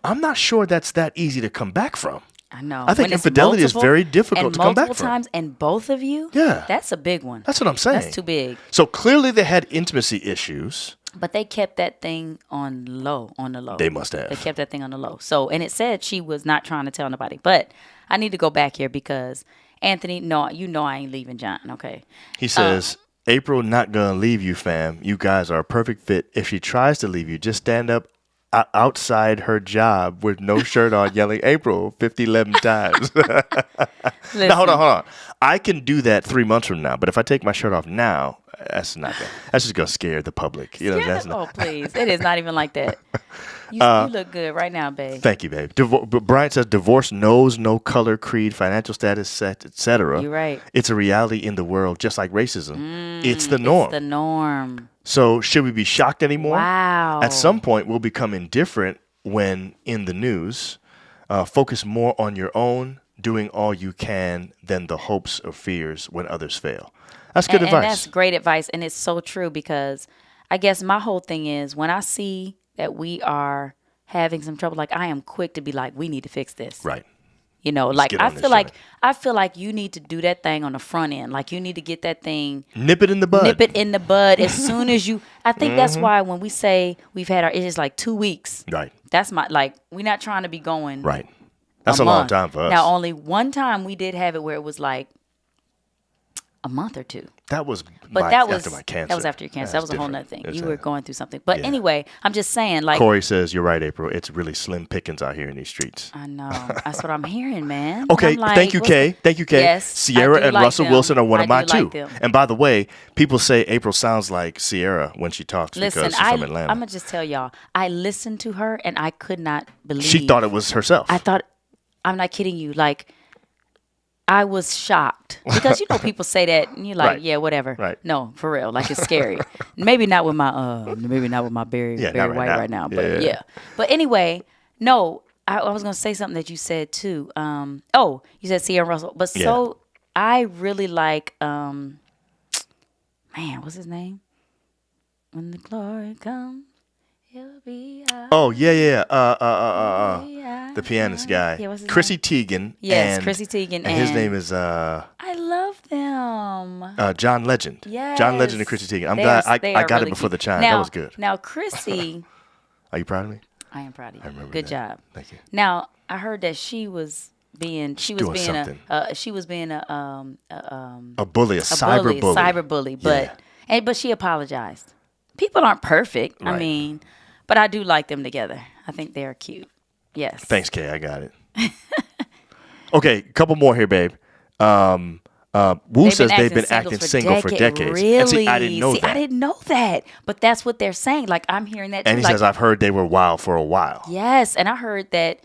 [SPEAKER 2] I'm not sure that's that easy to come back from.
[SPEAKER 3] I know.
[SPEAKER 2] I think
[SPEAKER 3] When it's
[SPEAKER 2] infidelity is
[SPEAKER 3] multiple-
[SPEAKER 2] very difficult to come back
[SPEAKER 3] multiple
[SPEAKER 2] from.
[SPEAKER 3] times, and both of you.
[SPEAKER 2] Yeah.
[SPEAKER 3] That's a big one.
[SPEAKER 2] That's what I'm saying.
[SPEAKER 3] That's too big.
[SPEAKER 2] So clearly they had intimacy issues.
[SPEAKER 3] But they kept that thing on the low.
[SPEAKER 2] They must have.
[SPEAKER 3] They kept that thing on the low. So, and it said she was not trying to tell nobody. But I need to go back here because Anthony, no, you know I ain't leaving John. Okay.
[SPEAKER 2] He says, April not gonna leave you, fam. You guys are a perfect fit. If she tries to leave you, just stand up outside her job with no shirt on, yelling April 11 times. Now, hold on. I can do that 3 months from now, but if I take my shirt off now, that's just gonna scare the public. You know, that's
[SPEAKER 3] Oh,
[SPEAKER 2] not.
[SPEAKER 3] please. It is not even like that. You look good right now, babe.
[SPEAKER 2] Thank you, babe. But Bryant says divorce knows no color, creed, financial status, etc.
[SPEAKER 3] You're right.
[SPEAKER 2] It's a reality in the world, just like racism. It's the norm.
[SPEAKER 3] It's the norm.
[SPEAKER 2] So should we be shocked anymore?
[SPEAKER 3] Wow.
[SPEAKER 2] At some point, we'll become indifferent when in the news. Focus more on your own, doing all you can, than the hopes or fears when others fail. That's good advice.
[SPEAKER 3] And that's great advice. And it's so true because I guess my whole thing is when I see that we are having some trouble, like I am quick to be like, we need to fix this.
[SPEAKER 2] Right.
[SPEAKER 3] You know, like
[SPEAKER 2] get
[SPEAKER 3] I
[SPEAKER 2] on this,
[SPEAKER 3] feel like you need to do that thing on the front end. Like you need to get that thing,
[SPEAKER 2] Nip it in the bud.
[SPEAKER 3] nip it in the bud as soon as you. I think that's why when we say we've had our, it's like 2 weeks.
[SPEAKER 2] Right.
[SPEAKER 3] That's we're not trying to be going.
[SPEAKER 2] Right. That's a long
[SPEAKER 3] month.
[SPEAKER 2] time for us.
[SPEAKER 3] Now, only one time we did have it where it was like a month or two.
[SPEAKER 2] That was
[SPEAKER 3] After
[SPEAKER 2] my cancer.
[SPEAKER 3] That was after your cancer. That was a whole
[SPEAKER 2] different.
[SPEAKER 3] nother thing.
[SPEAKER 2] It's
[SPEAKER 3] You
[SPEAKER 2] a-
[SPEAKER 3] were going through something. But
[SPEAKER 2] yeah.
[SPEAKER 3] anyway, I'm just saying, like,
[SPEAKER 2] Corey says, you're right, April. It's really slim pickings out here in these streets.
[SPEAKER 3] I know. That's what I'm hearing, man.
[SPEAKER 2] Okay,
[SPEAKER 3] I'm like,
[SPEAKER 2] thank you,
[SPEAKER 3] what's
[SPEAKER 2] Kay. Thank you, Kay.
[SPEAKER 3] Yes,
[SPEAKER 2] Sierra
[SPEAKER 3] I do
[SPEAKER 2] and
[SPEAKER 3] like
[SPEAKER 2] Russell
[SPEAKER 3] them.
[SPEAKER 2] Wilson are one
[SPEAKER 3] I
[SPEAKER 2] of mine,
[SPEAKER 3] do like
[SPEAKER 2] too.
[SPEAKER 3] them.
[SPEAKER 2] And by the way, people say April sounds like Sierra when she talks
[SPEAKER 3] Listen,
[SPEAKER 2] because she's
[SPEAKER 3] I'm
[SPEAKER 2] from Atlanta.
[SPEAKER 3] going to just tell y'all, I listened to her and I could not believe.
[SPEAKER 2] She thought it was herself.
[SPEAKER 3] I thought, I'm not kidding you. Like, I was shocked because people say that and you're like,
[SPEAKER 2] Right.
[SPEAKER 3] yeah, whatever.
[SPEAKER 2] Right.
[SPEAKER 3] No, for real, like it's scary. maybe not with my Barry
[SPEAKER 2] Yeah, not right
[SPEAKER 3] White
[SPEAKER 2] now.
[SPEAKER 3] right now,
[SPEAKER 2] Yeah,
[SPEAKER 3] but
[SPEAKER 2] yeah.
[SPEAKER 3] yeah. But anyway, no, I was gonna say something that you said too. You said Sierra Russell, but
[SPEAKER 2] Yeah.
[SPEAKER 3] so I really like man, what's his name? When the glory comes, it'll be ours.
[SPEAKER 2] Oh, yeah. The
[SPEAKER 3] The
[SPEAKER 2] pianist guy.
[SPEAKER 3] Yeah, what's his
[SPEAKER 2] Chrissy
[SPEAKER 3] name?
[SPEAKER 2] Teigen.
[SPEAKER 3] Yes,
[SPEAKER 2] and,
[SPEAKER 3] Chrissy Teigen.
[SPEAKER 2] And his name is
[SPEAKER 3] I love them.
[SPEAKER 2] John Legend.
[SPEAKER 3] Yes.
[SPEAKER 2] John Legend and Chrissy Teigen. I'm
[SPEAKER 3] They
[SPEAKER 2] glad
[SPEAKER 3] are-
[SPEAKER 2] I
[SPEAKER 3] they
[SPEAKER 2] got
[SPEAKER 3] are
[SPEAKER 2] it
[SPEAKER 3] really
[SPEAKER 2] before
[SPEAKER 3] cute.
[SPEAKER 2] the chime.
[SPEAKER 3] Now,
[SPEAKER 2] That was good.
[SPEAKER 3] Now, Chrissy,
[SPEAKER 2] Are you proud of me?
[SPEAKER 3] I am proud of you.
[SPEAKER 2] I remember
[SPEAKER 3] Good
[SPEAKER 2] that.
[SPEAKER 3] job.
[SPEAKER 2] Thank you.
[SPEAKER 3] Now, I heard that she was being
[SPEAKER 2] doing something.
[SPEAKER 3] a
[SPEAKER 2] bully, a cyber bully.
[SPEAKER 3] cyber bully, but
[SPEAKER 2] Yeah.
[SPEAKER 3] but she apologized. People aren't perfect. I
[SPEAKER 2] Right.
[SPEAKER 3] mean, but I do like them together. I think they are cute. Yes.
[SPEAKER 2] Thanks, Kay. I got it. Okay, a couple more here, babe. Wu says they've been acting single for decades.
[SPEAKER 3] Really?
[SPEAKER 2] And see, I didn't know that.
[SPEAKER 3] I didn't know that. But that's what they're saying. Like I'm hearing that too.
[SPEAKER 2] And he
[SPEAKER 3] like,
[SPEAKER 2] says, I've heard they were wild for a while.
[SPEAKER 3] yes, and I heard that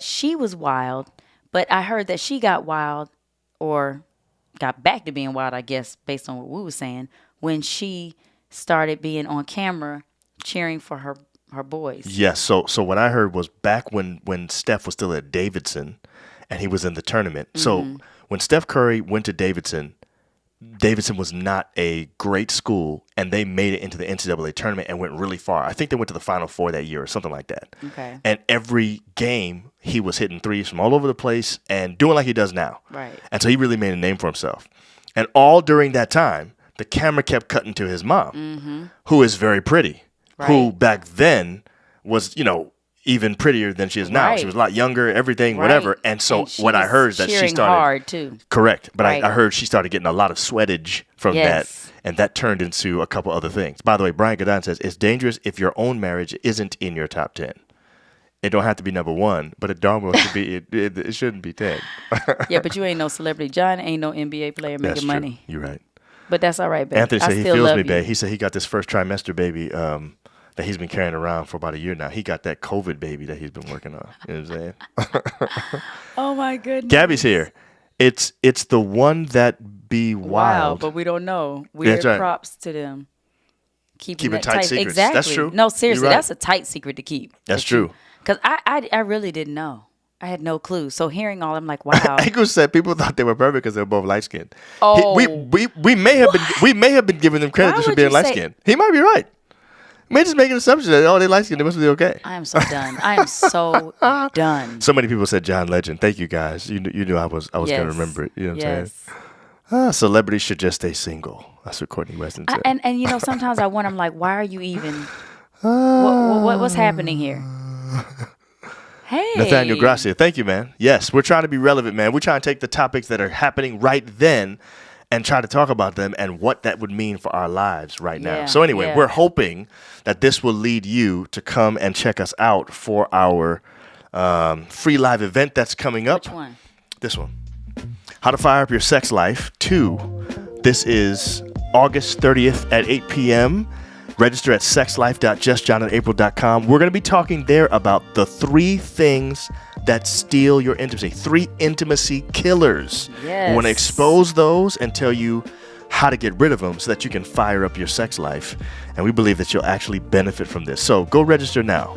[SPEAKER 3] she was wild, but I heard that she got wild or got back to being wild, I guess, based on what Wu was saying, when she started being on camera cheering for her boys.
[SPEAKER 2] Yes. So what I heard was back when Steph was still at Davidson and he was in the tournament.
[SPEAKER 3] Mm-hmm.
[SPEAKER 2] So when Steph Curry went to Davidson was not a great school, and they made it into the NCAA tournament and went really far. I think they went to the Final Four that year or something like that.
[SPEAKER 3] Okay.
[SPEAKER 2] And every game, he was hitting threes from all over the place and doing like he does now.
[SPEAKER 3] Right.
[SPEAKER 2] And so he really made a name for himself. And all during that time, the camera kept cutting to his mom, who is very pretty, who
[SPEAKER 3] Right.
[SPEAKER 2] back then was, even prettier than she is now.
[SPEAKER 3] Right.
[SPEAKER 2] She was a lot younger, everything,
[SPEAKER 3] Right.
[SPEAKER 2] whatever. And so
[SPEAKER 3] she
[SPEAKER 2] what I
[SPEAKER 3] was
[SPEAKER 2] heard is that she
[SPEAKER 3] cheering
[SPEAKER 2] started
[SPEAKER 3] hard too.
[SPEAKER 2] correct, but
[SPEAKER 3] Right.
[SPEAKER 2] I heard she started getting a lot of sweatage from
[SPEAKER 3] Yes.
[SPEAKER 2] that, and that turned into a couple other things. By the way, Brian Godin says it's dangerous if your own marriage isn't in your top 10. It don't have to be number 1, but it darn well should be. It shouldn't be 10.
[SPEAKER 3] Yeah, but you ain't no celebrity. John ain't no NBA player
[SPEAKER 2] That's
[SPEAKER 3] making money.
[SPEAKER 2] true. You're right.
[SPEAKER 3] But that's all right, baby.
[SPEAKER 2] Anthony said
[SPEAKER 3] I
[SPEAKER 2] he
[SPEAKER 3] still
[SPEAKER 2] feels
[SPEAKER 3] love
[SPEAKER 2] me,
[SPEAKER 3] you.
[SPEAKER 2] babe. He said he got this first trimester baby that he's been carrying around for about a year now. He got that COVID baby that he's been working on. You know what I'm saying?
[SPEAKER 3] Oh my goodness.
[SPEAKER 2] Gabby's here. It's the one that be
[SPEAKER 3] Wow,
[SPEAKER 2] wild.
[SPEAKER 3] but we don't know. Weird
[SPEAKER 2] That's right.
[SPEAKER 3] props to them.
[SPEAKER 2] Keeping
[SPEAKER 3] that
[SPEAKER 2] tight secrets.
[SPEAKER 3] Exactly.
[SPEAKER 2] That's true.
[SPEAKER 3] No, seriously,
[SPEAKER 2] You're right.
[SPEAKER 3] that's a tight secret to keep.
[SPEAKER 2] That's true.
[SPEAKER 3] Because I really didn't know. I had no clue. So hearing all, I'm like, wow.
[SPEAKER 2] Angus said people thought they were perfect because they were both light skinned.
[SPEAKER 3] Oh.
[SPEAKER 2] We may have been giving them credit
[SPEAKER 3] Why
[SPEAKER 2] just for
[SPEAKER 3] would
[SPEAKER 2] being
[SPEAKER 3] you
[SPEAKER 2] light
[SPEAKER 3] say-
[SPEAKER 2] skinned. He might be right. We may just make an assumption that they light skinned. They must be okay.
[SPEAKER 3] I am so done. I am so done.
[SPEAKER 2] So many people said John Legend. Thank you guys. You knew I was
[SPEAKER 3] Yes.
[SPEAKER 2] gonna remember it. You know what I'm
[SPEAKER 3] Yes.
[SPEAKER 2] saying? Celebrities should just stay single. That's what Courtney Weston said.
[SPEAKER 3] And you know, sometimes I wonder, I'm like, why are you even, what's happening here? Hey.
[SPEAKER 2] Nathaniel Gracia, thank you, man. Yes, we're trying to be relevant, man. We're trying to take the topics that are happening right then and try to talk about them and what that would mean for our lives right now.
[SPEAKER 3] Yeah,
[SPEAKER 2] So anyway,
[SPEAKER 3] yeah.
[SPEAKER 2] we're hoping that this will lead you to come and check us out for our free live event that's coming up.
[SPEAKER 3] Which one?
[SPEAKER 2] This one. How to Fire Up Your Sex Life 2. This is August 30th at 8 p.m. Register at sexlife.justjohnandapril.com. We're going to be talking there about the 3 things that steal your intimacy. 3 intimacy killers.
[SPEAKER 3] Yes.
[SPEAKER 2] We want to expose those and tell you how to get rid of them so that you can fire up your sex life. And we believe that you'll actually benefit from this. So go register now.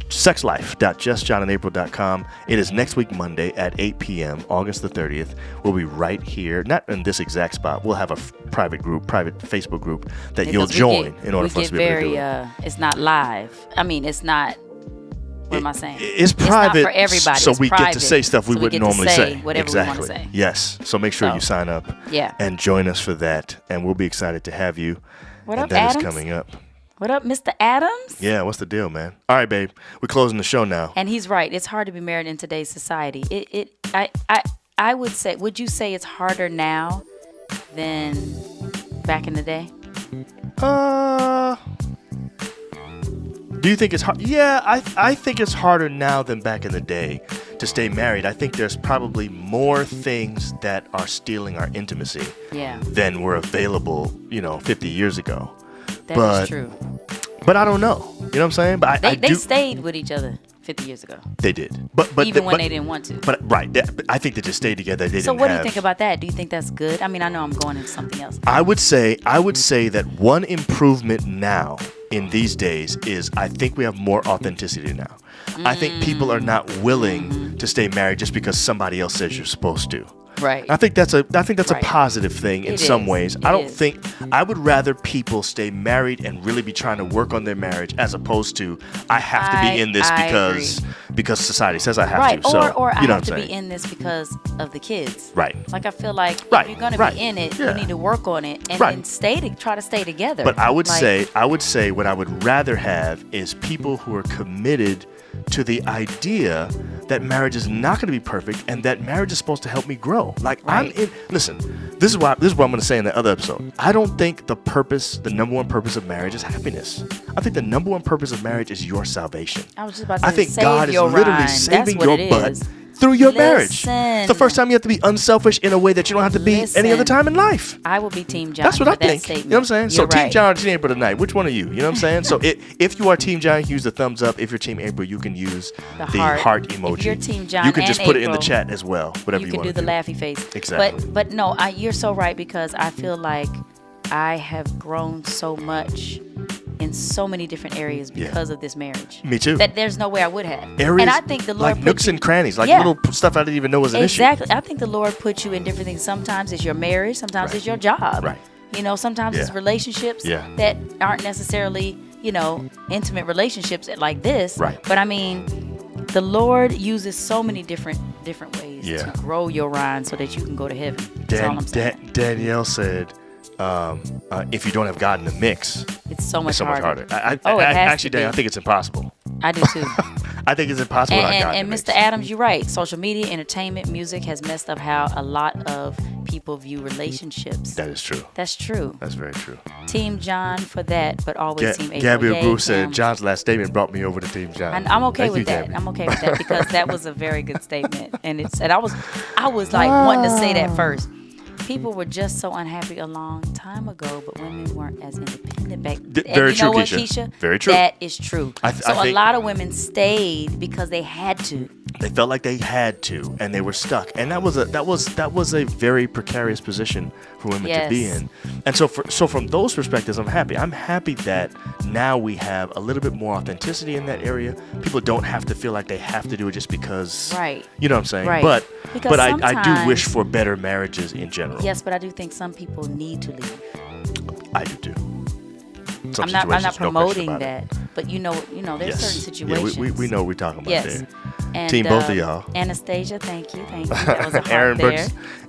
[SPEAKER 2] sexlife.justjohnandapril.com. It is next week, Monday at 8 p.m., August the 30th. We'll be right here, not in this exact spot. We'll have a private Facebook group that you'll
[SPEAKER 3] Because
[SPEAKER 2] join in order for us to be able to do it.
[SPEAKER 3] It's not live. I mean, it's not, what am I saying?
[SPEAKER 2] It's private,
[SPEAKER 3] It's not for everybody.
[SPEAKER 2] so
[SPEAKER 3] It's
[SPEAKER 2] we get to
[SPEAKER 3] private.
[SPEAKER 2] say stuff we
[SPEAKER 3] So
[SPEAKER 2] wouldn't
[SPEAKER 3] get to
[SPEAKER 2] normally
[SPEAKER 3] say
[SPEAKER 2] say.
[SPEAKER 3] whatever
[SPEAKER 2] Exactly.
[SPEAKER 3] we want to say.
[SPEAKER 2] Yes. So make sure
[SPEAKER 3] So,
[SPEAKER 2] you sign up
[SPEAKER 3] yeah.
[SPEAKER 2] and join us for that, and we'll be excited to have you.
[SPEAKER 3] What
[SPEAKER 2] and
[SPEAKER 3] up,
[SPEAKER 2] that is
[SPEAKER 3] Adams?
[SPEAKER 2] coming up.
[SPEAKER 3] What up, Mr. Adams?
[SPEAKER 2] Yeah, what's the deal, man? All right, babe. We're closing the show now.
[SPEAKER 3] And he's right. It's hard to be married in today's society. I would say, would you say it's harder now than back in the day?
[SPEAKER 2] Do you think it's hard? Yeah, I think it's harder now than back in the day to stay married. I think there's probably more things that are stealing our intimacy
[SPEAKER 3] Yeah,
[SPEAKER 2] than were available, 50 years ago.
[SPEAKER 3] that is true.
[SPEAKER 2] But I don't know. You know what I'm saying? But
[SPEAKER 3] They stayed with each other 50 years ago,
[SPEAKER 2] They did. But
[SPEAKER 3] even when they didn't want to.
[SPEAKER 2] But right, I think they just stayed together. They
[SPEAKER 3] So
[SPEAKER 2] didn't
[SPEAKER 3] what do
[SPEAKER 2] have.
[SPEAKER 3] you think about that? Do you think that's good? I mean, I know I'm going into something else.
[SPEAKER 2] I would say that one improvement now in these days is I think we have more authenticity now. I think people are not willing to stay married just because somebody else says you're supposed to.
[SPEAKER 3] Right.
[SPEAKER 2] I think that's a
[SPEAKER 3] Right.
[SPEAKER 2] positive thing in
[SPEAKER 3] It
[SPEAKER 2] some
[SPEAKER 3] is.
[SPEAKER 2] ways.
[SPEAKER 3] It
[SPEAKER 2] I don't
[SPEAKER 3] is.
[SPEAKER 2] think I would rather people stay married and really be trying to work on their marriage as opposed to I have to be in this
[SPEAKER 3] I
[SPEAKER 2] because society says I have
[SPEAKER 3] Right.
[SPEAKER 2] to. So
[SPEAKER 3] or I
[SPEAKER 2] you know
[SPEAKER 3] have
[SPEAKER 2] what
[SPEAKER 3] to
[SPEAKER 2] I'm
[SPEAKER 3] be
[SPEAKER 2] saying?
[SPEAKER 3] in this because of the kids.
[SPEAKER 2] Right.
[SPEAKER 3] Like I feel like
[SPEAKER 2] Right,
[SPEAKER 3] if you're going to
[SPEAKER 2] right,
[SPEAKER 3] be in it,
[SPEAKER 2] yeah.
[SPEAKER 3] you need to work on it and
[SPEAKER 2] Right.
[SPEAKER 3] then try to stay together.
[SPEAKER 2] But I would
[SPEAKER 3] Like,
[SPEAKER 2] say what I would rather have is people who are committed to the idea that marriage is not going to be perfect and that marriage is supposed to help me grow. Like
[SPEAKER 3] Right.
[SPEAKER 2] listen, this is what I'm going to say in the other episode. I don't think the number one purpose of marriage is happiness. I think the number one purpose of marriage is your salvation.
[SPEAKER 3] I was just about to
[SPEAKER 2] I
[SPEAKER 3] say,
[SPEAKER 2] think
[SPEAKER 3] save
[SPEAKER 2] God is
[SPEAKER 3] your
[SPEAKER 2] literally
[SPEAKER 3] rind.
[SPEAKER 2] saving
[SPEAKER 3] That's what
[SPEAKER 2] your
[SPEAKER 3] it
[SPEAKER 2] butt
[SPEAKER 3] is.
[SPEAKER 2] through your marriage.
[SPEAKER 3] Listen.
[SPEAKER 2] It's the first time you have to be unselfish in a way that you don't have to be any other
[SPEAKER 3] Listen.
[SPEAKER 2] time in life.
[SPEAKER 3] I will be Team John.
[SPEAKER 2] That's what
[SPEAKER 3] for
[SPEAKER 2] I
[SPEAKER 3] that
[SPEAKER 2] think.
[SPEAKER 3] Statement.
[SPEAKER 2] You know what I'm saying? So
[SPEAKER 3] You're
[SPEAKER 2] Team
[SPEAKER 3] right.
[SPEAKER 2] John or Team April tonight, which one are you? You know what I'm saying? So if you are Team John, use the thumbs up. If you're Team April, you can use
[SPEAKER 3] The
[SPEAKER 2] the
[SPEAKER 3] heart.
[SPEAKER 2] heart emoji.
[SPEAKER 3] If you're Team John
[SPEAKER 2] you can
[SPEAKER 3] and
[SPEAKER 2] just put it in the
[SPEAKER 3] April,
[SPEAKER 2] chat as well. Whatever
[SPEAKER 3] You
[SPEAKER 2] you,
[SPEAKER 3] can
[SPEAKER 2] want
[SPEAKER 3] do
[SPEAKER 2] to
[SPEAKER 3] the laughy face.
[SPEAKER 2] Exactly.
[SPEAKER 3] But no, you're so right because I feel like I have grown so much in so many different areas because of this marriage.
[SPEAKER 2] Me too.
[SPEAKER 3] That there's no way I would have.
[SPEAKER 2] Areas
[SPEAKER 3] and I think the Lord
[SPEAKER 2] like
[SPEAKER 3] put
[SPEAKER 2] nooks
[SPEAKER 3] you,
[SPEAKER 2] and crannies, like
[SPEAKER 3] Yeah.
[SPEAKER 2] little stuff I didn't even know was an
[SPEAKER 3] Exactly. I think the Lord put you in different things. Sometimes it's your marriage. Sometimes
[SPEAKER 2] Right.
[SPEAKER 3] it's your job.
[SPEAKER 2] Right.
[SPEAKER 3] Sometimes it's
[SPEAKER 2] Yeah.
[SPEAKER 3] relationships
[SPEAKER 2] Yeah.
[SPEAKER 3] that aren't necessarily, intimate relationships like this.
[SPEAKER 2] Right.
[SPEAKER 3] But I mean, the Lord uses so many different ways
[SPEAKER 2] Yeah.
[SPEAKER 3] to grow your rind so that you can go to heaven. That's all I'm saying.
[SPEAKER 2] Danielle said, if you don't have God in the mix,
[SPEAKER 3] It's so much
[SPEAKER 2] it's so much harder.
[SPEAKER 3] It has to
[SPEAKER 2] Actually, Dan,
[SPEAKER 3] be.
[SPEAKER 2] I think it's impossible.
[SPEAKER 3] I do too.
[SPEAKER 2] I think it's impossible without God
[SPEAKER 3] And
[SPEAKER 2] in the
[SPEAKER 3] Mr.
[SPEAKER 2] mix.
[SPEAKER 3] Adams, you're right. Social media, entertainment, music has messed up how a lot of people view relationships.
[SPEAKER 2] That is true.
[SPEAKER 3] That's true.
[SPEAKER 2] That's very true.
[SPEAKER 3] Team John for that, but always Team April.
[SPEAKER 2] Gabriel
[SPEAKER 3] Yay,
[SPEAKER 2] Bruce said
[SPEAKER 3] Kim.
[SPEAKER 2] John's last statement brought me over to Team John.
[SPEAKER 3] And I'm okay
[SPEAKER 2] Thank
[SPEAKER 3] with
[SPEAKER 2] you,
[SPEAKER 3] that.
[SPEAKER 2] Gabby.
[SPEAKER 3] I'm okay with that because that was a very good statement. And I was like wanting to say that first. People were just so unhappy a long time ago, but women weren't as independent back then.
[SPEAKER 2] Very
[SPEAKER 3] you
[SPEAKER 2] true,
[SPEAKER 3] know what,
[SPEAKER 2] Keisha.
[SPEAKER 3] Keisha?
[SPEAKER 2] Very true.
[SPEAKER 3] That is true.
[SPEAKER 2] I
[SPEAKER 3] So a
[SPEAKER 2] think
[SPEAKER 3] lot of women stayed because they had to.
[SPEAKER 2] they felt like they had to, and they were stuck, and that was a very precarious position for women to be
[SPEAKER 3] Yes.
[SPEAKER 2] in. And so from those perspectives, I'm happy. I'm happy that now we have a little bit more authenticity in that area. People don't have to feel like they have to do it just because.
[SPEAKER 3] Right.
[SPEAKER 2] You know what I'm saying?
[SPEAKER 3] Right.
[SPEAKER 2] But
[SPEAKER 3] Because
[SPEAKER 2] I do wish
[SPEAKER 3] sometimes-
[SPEAKER 2] for better marriages in general.
[SPEAKER 3] Yes, but I do think some people need to leave.
[SPEAKER 2] I do too. Some
[SPEAKER 3] I'm not
[SPEAKER 2] situations, no question
[SPEAKER 3] promoting
[SPEAKER 2] about it.
[SPEAKER 3] that, but you know, there's
[SPEAKER 2] Yes.
[SPEAKER 3] certain situations.
[SPEAKER 2] Yeah, we know what we're talking about
[SPEAKER 3] Yes.
[SPEAKER 2] there.
[SPEAKER 3] And,
[SPEAKER 2] Team both of y'all.
[SPEAKER 3] Anastasia, thank you. That was a heart
[SPEAKER 2] Aaron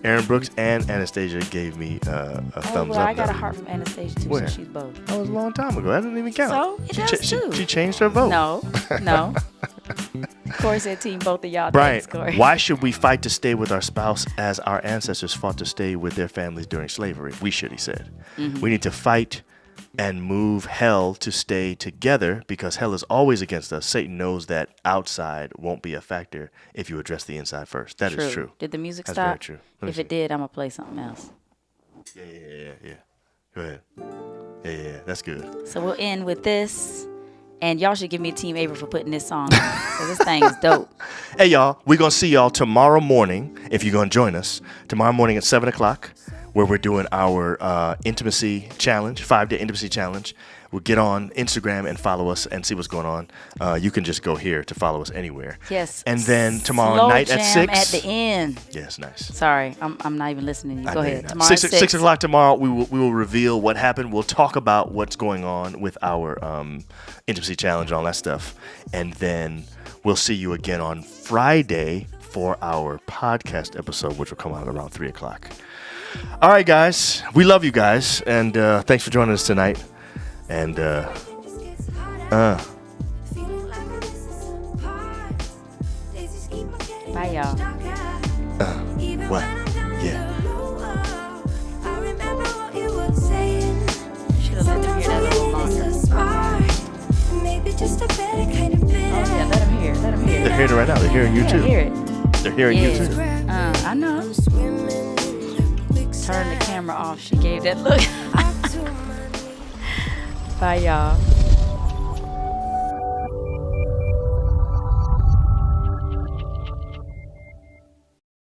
[SPEAKER 3] there.
[SPEAKER 2] Brooks and Anastasia gave me a thumbs
[SPEAKER 3] well,
[SPEAKER 2] up.
[SPEAKER 3] I got a
[SPEAKER 2] though.
[SPEAKER 3] heart from Anastasia too,
[SPEAKER 2] Where?
[SPEAKER 3] so she's both.
[SPEAKER 2] That was a long time ago. That didn't even count.
[SPEAKER 3] So, it does too.
[SPEAKER 2] She changed her vote.
[SPEAKER 3] No. Corey said team both of y'all.
[SPEAKER 2] Brian,
[SPEAKER 3] Thanks, Corey.
[SPEAKER 2] why should we fight to stay with our spouse as our ancestors fought to stay with their families during slavery? We should, he said.
[SPEAKER 3] Mm-hmm.
[SPEAKER 2] We need to fight and move hell to stay together because hell is always against us. Satan knows that outside won't be a factor if you address the inside first. That is true.
[SPEAKER 3] Did the music
[SPEAKER 2] That's
[SPEAKER 3] stop?
[SPEAKER 2] very true. Let me
[SPEAKER 3] If
[SPEAKER 2] see.
[SPEAKER 3] it did, I'm going to play something else.
[SPEAKER 2] Yeah. Go ahead. Yeah. That's good.
[SPEAKER 3] So we'll end with this. And y'all should give me a Team April for putting this song on. So this thing is dope.
[SPEAKER 2] Hey, y'all. We're going to see y'all tomorrow morning, if you're going to join us. Tomorrow morning at 7 o'clock, where we're doing our intimacy challenge, 5-day intimacy challenge. We'll get on Instagram and follow us and see what's going on. You can just go here to follow us anywhere.
[SPEAKER 3] Yes.
[SPEAKER 2] And then tomorrow
[SPEAKER 3] Slow
[SPEAKER 2] night at
[SPEAKER 3] jam
[SPEAKER 2] 6.
[SPEAKER 3] at the end.
[SPEAKER 2] Yes, nice.
[SPEAKER 3] Sorry, I'm not even listening to you.
[SPEAKER 2] I
[SPEAKER 3] Go
[SPEAKER 2] know you're
[SPEAKER 3] ahead.
[SPEAKER 2] not.
[SPEAKER 3] Tomorrow at
[SPEAKER 2] 6 o'clock tomorrow, we will reveal what happened. We'll talk about what's going on with our intimacy challenge and all that stuff. And then we'll see you again on Friday for our podcast episode, which will come out around 3 o'clock. All right, guys. We love you guys. And thanks for joining us tonight. And
[SPEAKER 3] Bye, y'all.
[SPEAKER 2] what? Yeah.
[SPEAKER 3] Should have let them hear that a little longer. Oh, yeah, let them hear. Let them hear.
[SPEAKER 2] They're hearing it right now. They're hearing you
[SPEAKER 3] Yeah,
[SPEAKER 2] too.
[SPEAKER 3] hear it.
[SPEAKER 2] They're hearing you too.
[SPEAKER 3] I know. Turn the camera off. She gave that look. Bye, y'all.